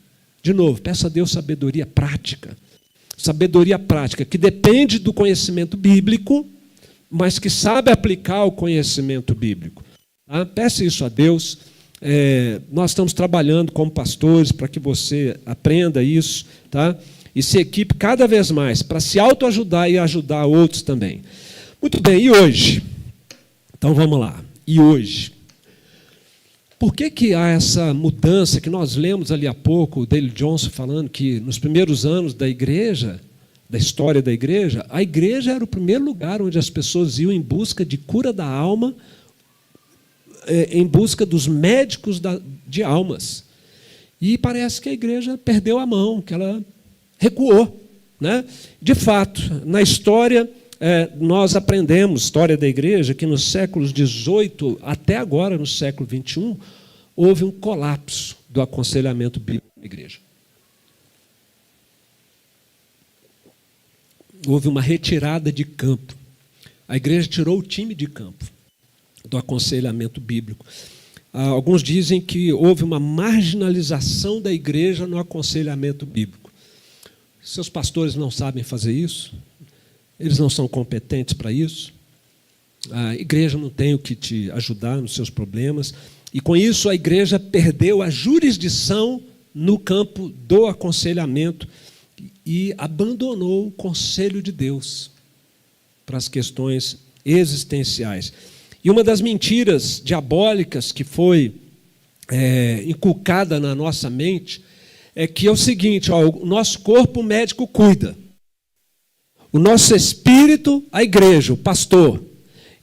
De novo, peço a Deus sabedoria prática. Sabedoria prática, que depende do conhecimento bíblico, mas que sabe aplicar o conhecimento bíblico. Tá? Peça isso a Deus. Nós estamos trabalhando como pastores para que você aprenda isso, tá? E se equipe cada vez mais para se autoajudar e ajudar outros também. Muito bem, e hoje? Então vamos lá. E hoje? Por que há essa mudança que nós lemos ali há pouco, o Dale Johnson falando que nos primeiros anos da igreja, da história da igreja, a igreja era o primeiro lugar onde as pessoas iam em busca de cura da alma, em busca dos médicos de almas. E parece que a igreja perdeu a mão, que ela recuou, né? De fato, na história... nós aprendemos, história da igreja, que nos séculos XVIII até agora, no século XXI, houve um colapso do aconselhamento bíblico da igreja. Houve uma retirada de campo. A igreja tirou o time de campo do aconselhamento bíblico. Alguns dizem que houve uma marginalização da igreja no aconselhamento bíblico. Seus pastores não sabem fazer isso? Eles não são competentes para isso. A igreja não tem o que te ajudar nos seus problemas. E, com isso, a igreja perdeu a jurisdição no campo do aconselhamento e abandonou o conselho de Deus para as questões existenciais. E uma das mentiras diabólicas que foi inculcada na nossa mente é que é o seguinte: o nosso corpo o médico cuida. O nosso espírito, a igreja, o pastor.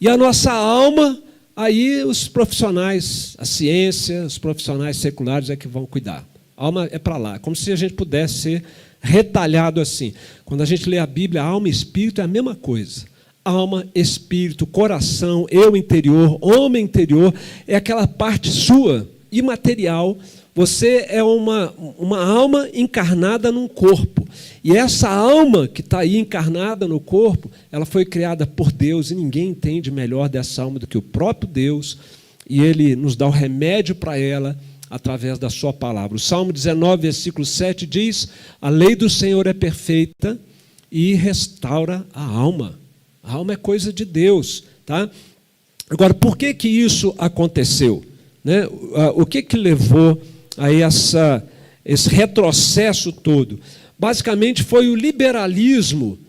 E a nossa alma, aí os profissionais, a ciência, os profissionais seculares é que vão cuidar. A alma é para lá, como se a gente pudesse ser retalhado assim. Quando a gente lê a Bíblia, alma e espírito é a mesma coisa. Alma, espírito, coração, eu interior, homem interior, é aquela parte sua, imaterial. Você é uma alma encarnada num corpo. E essa alma que está aí encarnada no corpo, ela foi criada por Deus, e ninguém entende melhor dessa alma do que o próprio Deus, e Ele nos dá o remédio para ela através da sua palavra. O Salmo 19, versículo 7 diz: a lei do Senhor é perfeita e restaura a alma. A alma é coisa de Deus. Tá? Agora, por que isso aconteceu? Né? O que levou a esse retrocesso todo? Basicamente foi o liberalismo,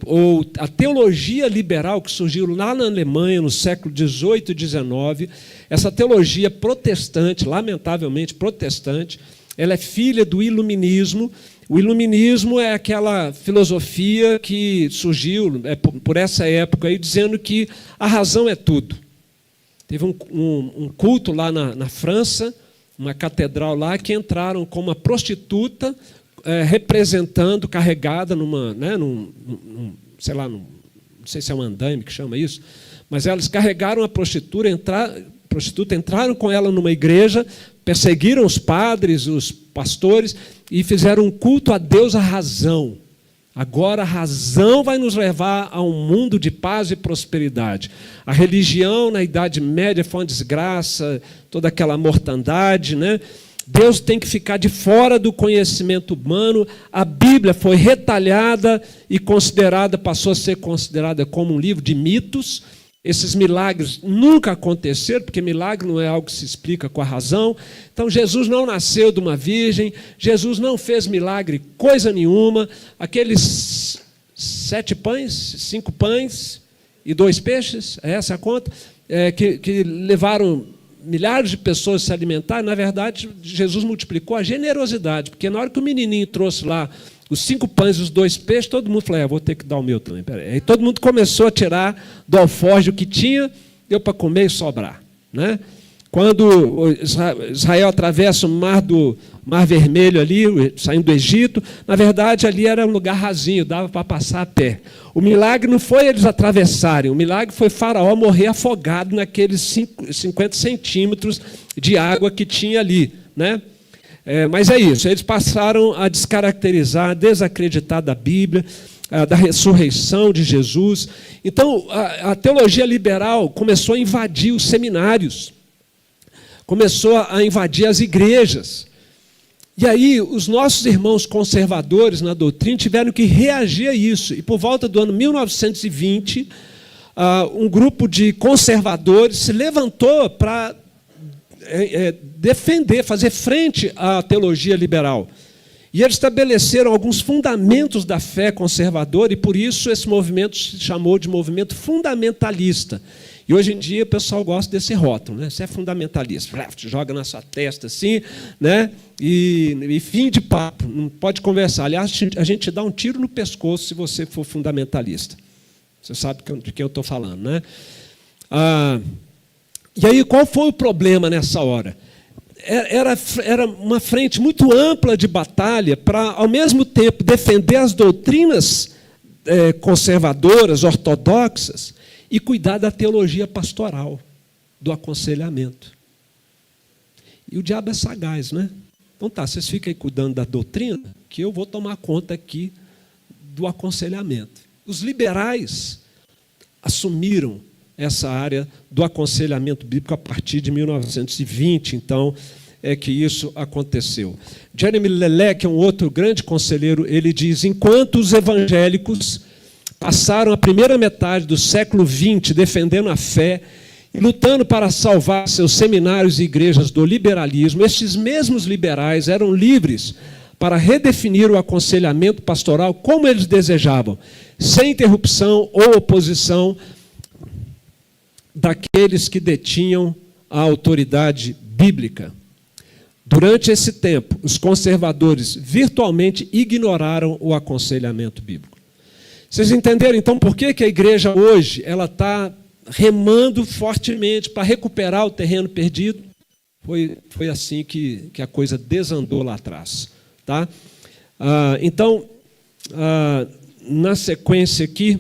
ou a teologia liberal que surgiu lá na Alemanha no século XVIII e XIX. Essa teologia protestante, lamentavelmente protestante, ela é filha do iluminismo. O iluminismo é aquela filosofia que surgiu por essa época aí, dizendo que a razão é tudo. Teve um culto lá na França, uma catedral lá, que entraram com uma prostituta representando, carregada sei lá, não sei se é um andaime que chama isso, mas elas carregaram a prostituta, entraram com ela numa igreja, perseguiram os padres, os pastores, e fizeram um culto a Deus, a razão. Agora a razão vai nos levar a um mundo de paz e prosperidade. A religião na Idade Média foi uma desgraça, toda aquela mortandade, né? Deus tem que ficar de fora do conhecimento humano. A Bíblia foi retalhada e passou a ser considerada como um livro de mitos. Esses milagres nunca aconteceram, porque milagre não é algo que se explica com a razão. Então, Jesus não nasceu de uma virgem, Jesus não fez milagre, coisa nenhuma. Aqueles 5 pães e 2 peixes, é essa a conta, que levaram milhares de pessoas a se alimentar. Na verdade, Jesus multiplicou a generosidade, porque na hora que o menininho trouxe lá os 5 pães e os 2 peixes, todo mundo falou: vou ter que dar o meu também. Aí todo mundo começou a tirar do alforje o que tinha, deu para comer e sobrar. Né? Quando Israel atravessa o Mar Vermelho ali, saindo do Egito, na verdade ali era um lugar rasinho, dava para passar a pé. O milagre não foi eles atravessarem, o milagre foi Faraó morrer afogado naqueles 50 centímetros de água que tinha ali. Né? Mas é isso, eles passaram a descaracterizar, a desacreditar da Bíblia, da ressurreição de Jesus. Então, a teologia liberal começou a invadir os seminários, começou a invadir as igrejas. E aí, os nossos irmãos conservadores na doutrina tiveram que reagir a isso. E por volta do ano 1920, um grupo de conservadores se levantou para defender, fazer frente à teologia liberal. E eles estabeleceram alguns fundamentos da fé conservadora, e por isso esse movimento se chamou de movimento fundamentalista. E hoje em dia o pessoal gosta desse rótulo, né? Você é fundamentalista, joga na sua testa assim, né? E fim de papo, não pode conversar. Aliás, a gente dá um tiro no pescoço se você for fundamentalista. Você sabe de quem eu estou falando, né? E aí, qual foi o problema nessa hora? Era uma frente muito ampla de batalha para, ao mesmo tempo, defender as doutrinas conservadoras, ortodoxas, e cuidar da teologia pastoral, do aconselhamento. E o diabo é sagaz, né? Então tá, vocês ficam aí cuidando da doutrina, que eu vou tomar conta aqui do aconselhamento. Os liberais assumiram essa área do aconselhamento bíblico a partir de 1920, então é que isso aconteceu. Jeremy Lelec, que é um outro grande conselheiro, ele diz: enquanto os evangélicos passaram a primeira metade do século XX defendendo a fé e lutando para salvar seus seminários e igrejas do liberalismo, estes mesmos liberais eram livres para redefinir o aconselhamento pastoral como eles desejavam, sem interrupção ou oposição daqueles que detinham a autoridade bíblica. Durante esse tempo, os conservadores virtualmente ignoraram o aconselhamento bíblico. Vocês entenderam, então, por que a igreja hoje ela está remando fortemente para recuperar o terreno perdido? Foi assim que a coisa desandou lá atrás. Tá? Então, na sequência aqui,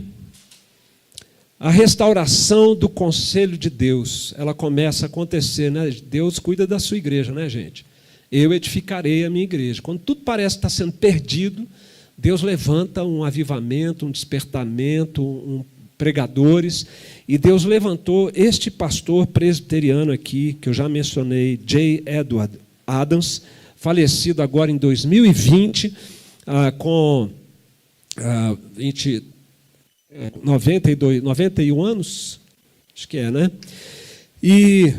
a restauração do conselho de Deus, ela começa a acontecer, né? Deus cuida da sua igreja, né, gente? Eu edificarei a minha igreja. Quando tudo parece estar sendo perdido, Deus levanta um avivamento, um despertamento, pregadores, e Deus levantou este pastor presbiteriano aqui, que eu já mencionei, J. Edward Adams, falecido agora em 2020, com 91 anos, acho que é, né? E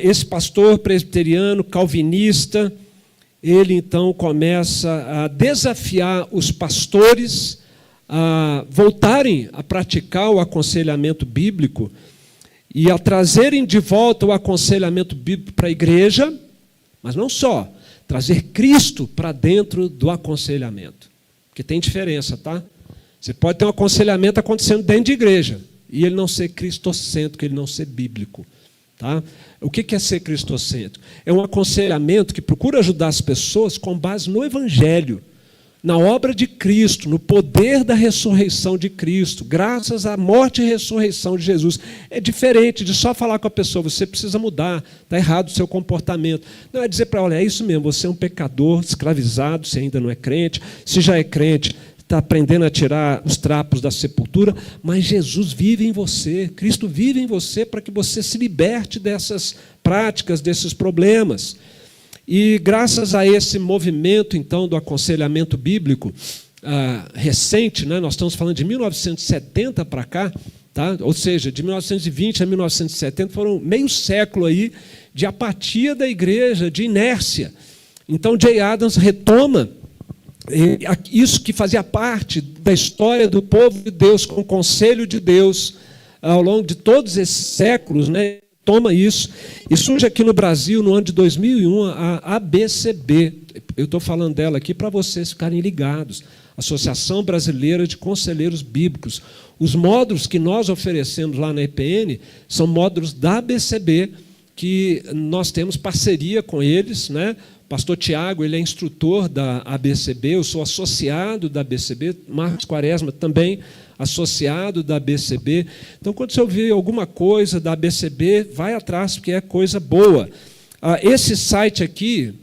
esse pastor presbiteriano, calvinista, ele então começa a desafiar os pastores a voltarem a praticar o aconselhamento bíblico e a trazerem de volta o aconselhamento bíblico para a igreja, mas não só, trazer Cristo para dentro do aconselhamento. Porque tem diferença, tá? Você pode ter um aconselhamento acontecendo dentro de igreja e ele não ser cristocêntrico, ele não ser bíblico. Tá? O que é ser cristocêntrico? É um aconselhamento que procura ajudar as pessoas com base no Evangelho, na obra de Cristo, no poder da ressurreição de Cristo, graças à morte e ressurreição de Jesus. É diferente de só falar com a pessoa, você precisa mudar, está errado o seu comportamento. Não é dizer para ela, olha, é isso mesmo, você é um pecador, escravizado, se ainda não é crente, se já é crente, está aprendendo a tirar os trapos da sepultura, mas Jesus vive em você, Cristo vive em você para que você se liberte dessas práticas, desses problemas. E graças a esse movimento, então, do aconselhamento bíblico recente, né, nós estamos falando de 1970 para cá, tá? Ou seja, de 1920 a 1970 foram meio século aí de apatia da igreja, de inércia. Então, J. Adams retoma isso que fazia parte da história do povo de Deus, com o conselho de Deus, ao longo de todos esses séculos, né? Toma isso, e surge aqui no Brasil, no ano de 2001, a ABCB. Eu estou falando dela aqui para vocês ficarem ligados. Associação Brasileira de Conselheiros Bíblicos. Os módulos que nós oferecemos lá na EPN são módulos da ABCB, que nós temos parceria com eles, né? O pastor Tiago, ele é instrutor da ABCB, eu sou associado da ABCB, Marcos Quaresma também associado da ABCB. Então, quando você ouvir alguma coisa da ABCB, vai atrás, porque é coisa boa. Esse site aqui,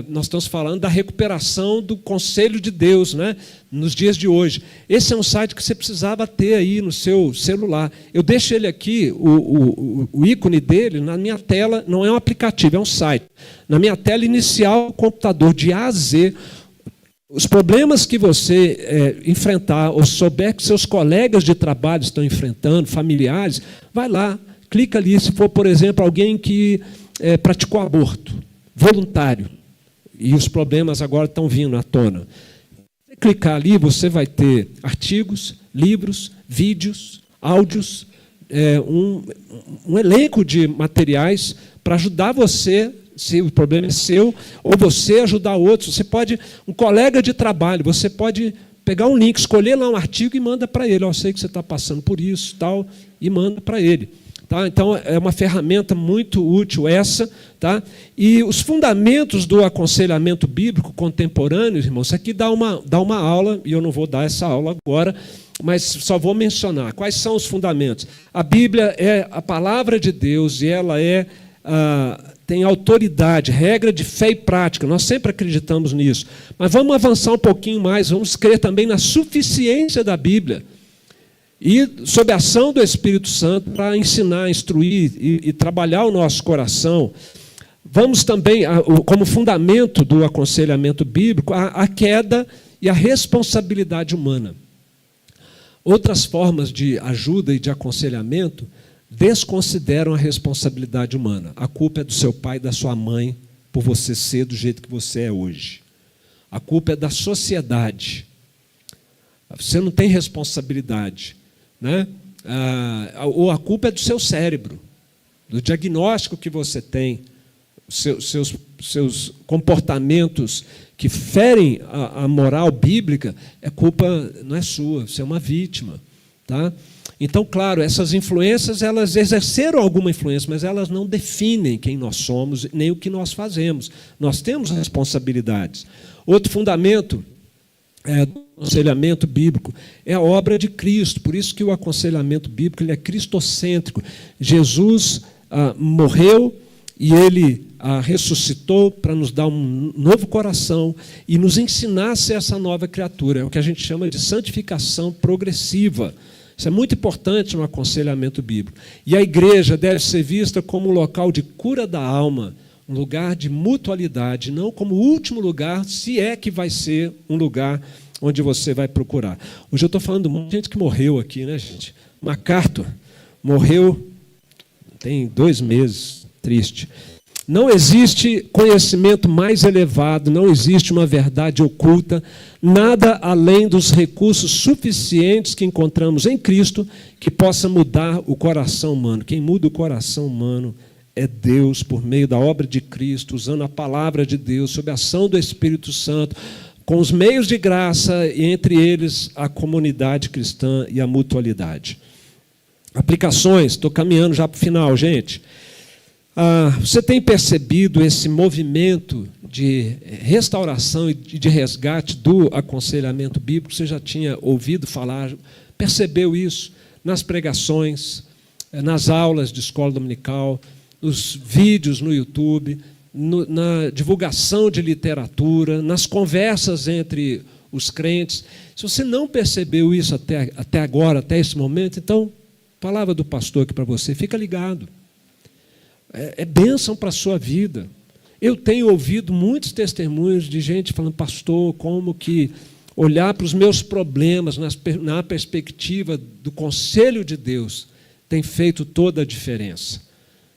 nós estamos falando da recuperação do Conselho de Deus, né, nos dias de hoje. Esse é um site que você precisava ter aí no seu celular. Eu deixo ele aqui, o ícone dele, na minha tela, não é um aplicativo, é um site. Na minha tela inicial, o computador de A a Z. Os problemas que você enfrentar, ou souber que seus colegas de trabalho estão enfrentando, familiares, vai lá, clica ali. Se for, por exemplo, alguém que praticou aborto voluntário, e os problemas agora estão vindo à tona. Se clicar ali, você vai ter artigos, livros, vídeos, áudios, um elenco de materiais para ajudar você, se o problema é seu, ou você ajudar outros. Você pode, um colega de trabalho, você pode pegar um link, escolher lá um artigo e manda para ele. Eu sei que você está passando por isso, tal, e manda para ele. Tá? Então, é uma ferramenta muito útil essa. Tá? E os fundamentos do aconselhamento bíblico contemporâneo, irmãos, isso aqui dá uma aula, e eu não vou dar essa aula agora, mas só vou mencionar. Quais são os fundamentos? A Bíblia é a palavra de Deus e ela tem autoridade, regra de fé e prática. Nós sempre acreditamos nisso. Mas vamos avançar um pouquinho mais, vamos crer também na suficiência da Bíblia. E sob a ação do Espírito Santo para ensinar, instruir e trabalhar o nosso coração. Vamos também, como fundamento do aconselhamento bíblico, a queda e a responsabilidade humana. Outras formas de ajuda e de aconselhamento desconsideram a responsabilidade humana. A culpa é do seu pai e da sua mãe por você ser do jeito que você é hoje. A culpa é da sociedade. Você não tem responsabilidade, né? Ou a culpa é do seu cérebro, do diagnóstico que você tem. seus comportamentos que ferem a moral bíblica, culpa não é sua, você é uma vítima. Tá? Então, claro, essas influências, elas exerceram alguma influência, mas elas não definem quem nós somos, nem o que nós fazemos. Nós temos responsabilidades. Outro fundamento do aconselhamento bíblico é a obra de Cristo. Por isso que o aconselhamento bíblico ele é cristocêntrico. Jesus morreu e ele ressuscitou para nos dar um novo coração e nos ensinar a ser essa nova criatura. É o que a gente chama de santificação progressiva. Isso é muito importante no aconselhamento bíblico. E a igreja deve ser vista como um local de cura da alma, um lugar de mutualidade, não como o último lugar, se é que vai ser um lugar onde você vai procurar. Hoje eu estou falando de muita gente que morreu aqui, né, gente? MacArthur morreu tem 2 meses, triste. Não existe conhecimento mais elevado, não existe uma verdade oculta, nada além dos recursos suficientes que encontramos em Cristo que possa mudar o coração humano. Quem muda o coração humano é Deus, por meio da obra de Cristo, usando a palavra de Deus, sob a ação do Espírito Santo, com os meios de graça, e entre eles a comunidade cristã e a mutualidade. Aplicações, estou caminhando já para o final, gente. Você tem percebido esse movimento de restauração e de resgate do aconselhamento bíblico? Você já tinha ouvido falar, percebeu isso nas pregações, nas aulas de escola dominical, nos vídeos no YouTube, na divulgação de literatura, nas conversas entre os crentes. Se você não percebeu isso até agora, até esse momento, então, palavra do pastor aqui para você, fica ligado. É bênção para a sua vida. Eu tenho ouvido muitos testemunhos de gente falando, pastor, como que olhar para os meus problemas na perspectiva do conselho de Deus tem feito toda a diferença.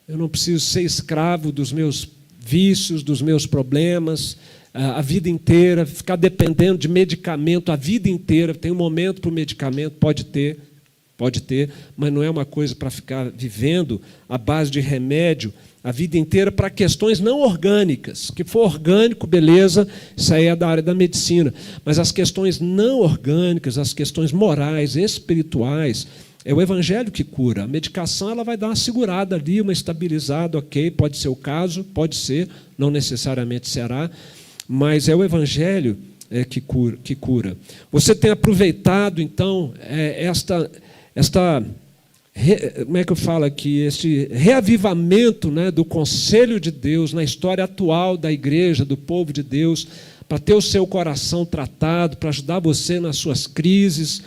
Eu não preciso ser escravo dos meus vícios, dos meus problemas, a vida inteira, ficar dependendo de medicamento a vida inteira. Tem um momento para o medicamento, pode ter, mas não é uma coisa para ficar vivendo à base de remédio a vida inteira para questões não orgânicas. Que for orgânico, beleza, isso aí é da área da medicina. Mas as questões não orgânicas, as questões morais, espirituais, é o Evangelho que cura. A medicação ela vai dar uma segurada ali, uma estabilizada, ok, pode ser o caso, pode ser, não necessariamente será, mas é o Evangelho que cura. Você tem aproveitado, então, como é que eu falo aqui, este reavivamento, né, do conselho de Deus na história atual da igreja, do povo de Deus, para ter o seu coração tratado, para ajudar você nas suas crises,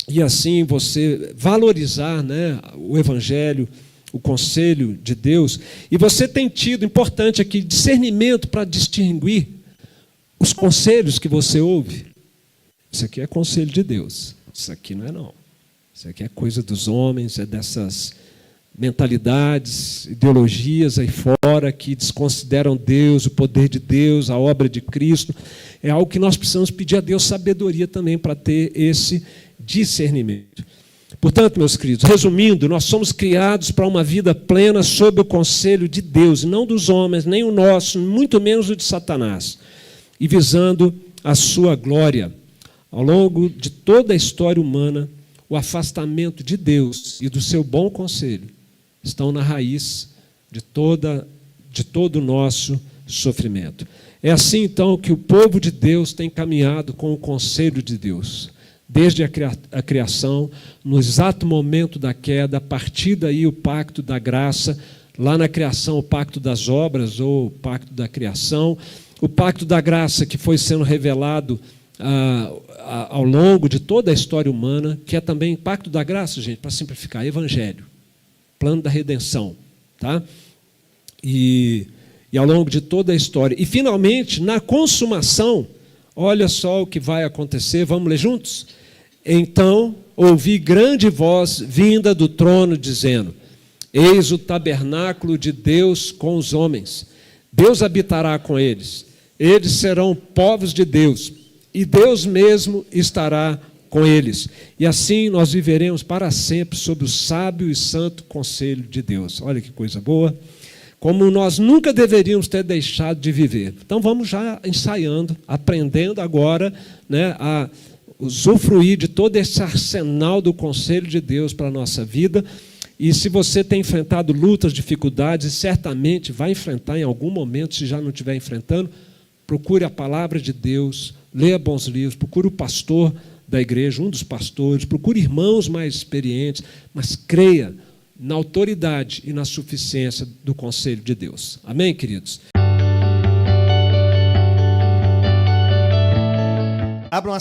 e assim você valorizar, né, o Evangelho, o conselho de Deus. E você tem tido, importante aqui, discernimento para distinguir os conselhos que você ouve. Isso aqui é conselho de Deus. Isso aqui não é não. Isso aqui é coisa dos homens, é dessas mentalidades, ideologias aí fora que desconsideram Deus, o poder de Deus, a obra de Cristo. É algo que nós precisamos pedir a Deus sabedoria também para ter esse discernimento. Portanto, meus queridos, resumindo, nós somos criados para uma vida plena sob o conselho de Deus, e não dos homens, nem o nosso, muito menos o de Satanás, e visando a sua glória. Ao longo de toda a história humana, o afastamento de Deus e do seu bom conselho estão na raiz de todo o nosso sofrimento. É assim, então, que o povo de Deus tem caminhado com o conselho de Deus. Desde a criação, no exato momento da queda, a partir daí o pacto da graça, lá na criação o pacto das obras ou o pacto da criação, o pacto da graça que foi sendo revelado ao longo de toda a história humana, que é também pacto da graça, gente, para simplificar, evangelho, plano da redenção, tá? E ao longo de toda a história. E, finalmente, na consumação, olha só o que vai acontecer, vamos ler juntos? Então, ouvi grande voz vinda do trono, dizendo, eis o tabernáculo de Deus com os homens, Deus habitará com eles, eles serão povos de Deus, e Deus mesmo estará com eles. E assim nós viveremos para sempre sob o sábio e santo conselho de Deus. Olha que coisa boa. como nós nunca deveríamos ter deixado de viver. Então vamos já ensaiando, aprendendo agora, né, a usufruir de todo esse arsenal do conselho de Deus para a nossa vida. E se você tem enfrentado lutas, dificuldades, e certamente vai enfrentar em algum momento, se já não estiver enfrentando, procure a palavra de Deus, leia bons livros, procure o pastor da igreja, um dos pastores, procure irmãos mais experientes, mas creia na autoridade e na suficiência do conselho de Deus. Amém, queridos? Abram a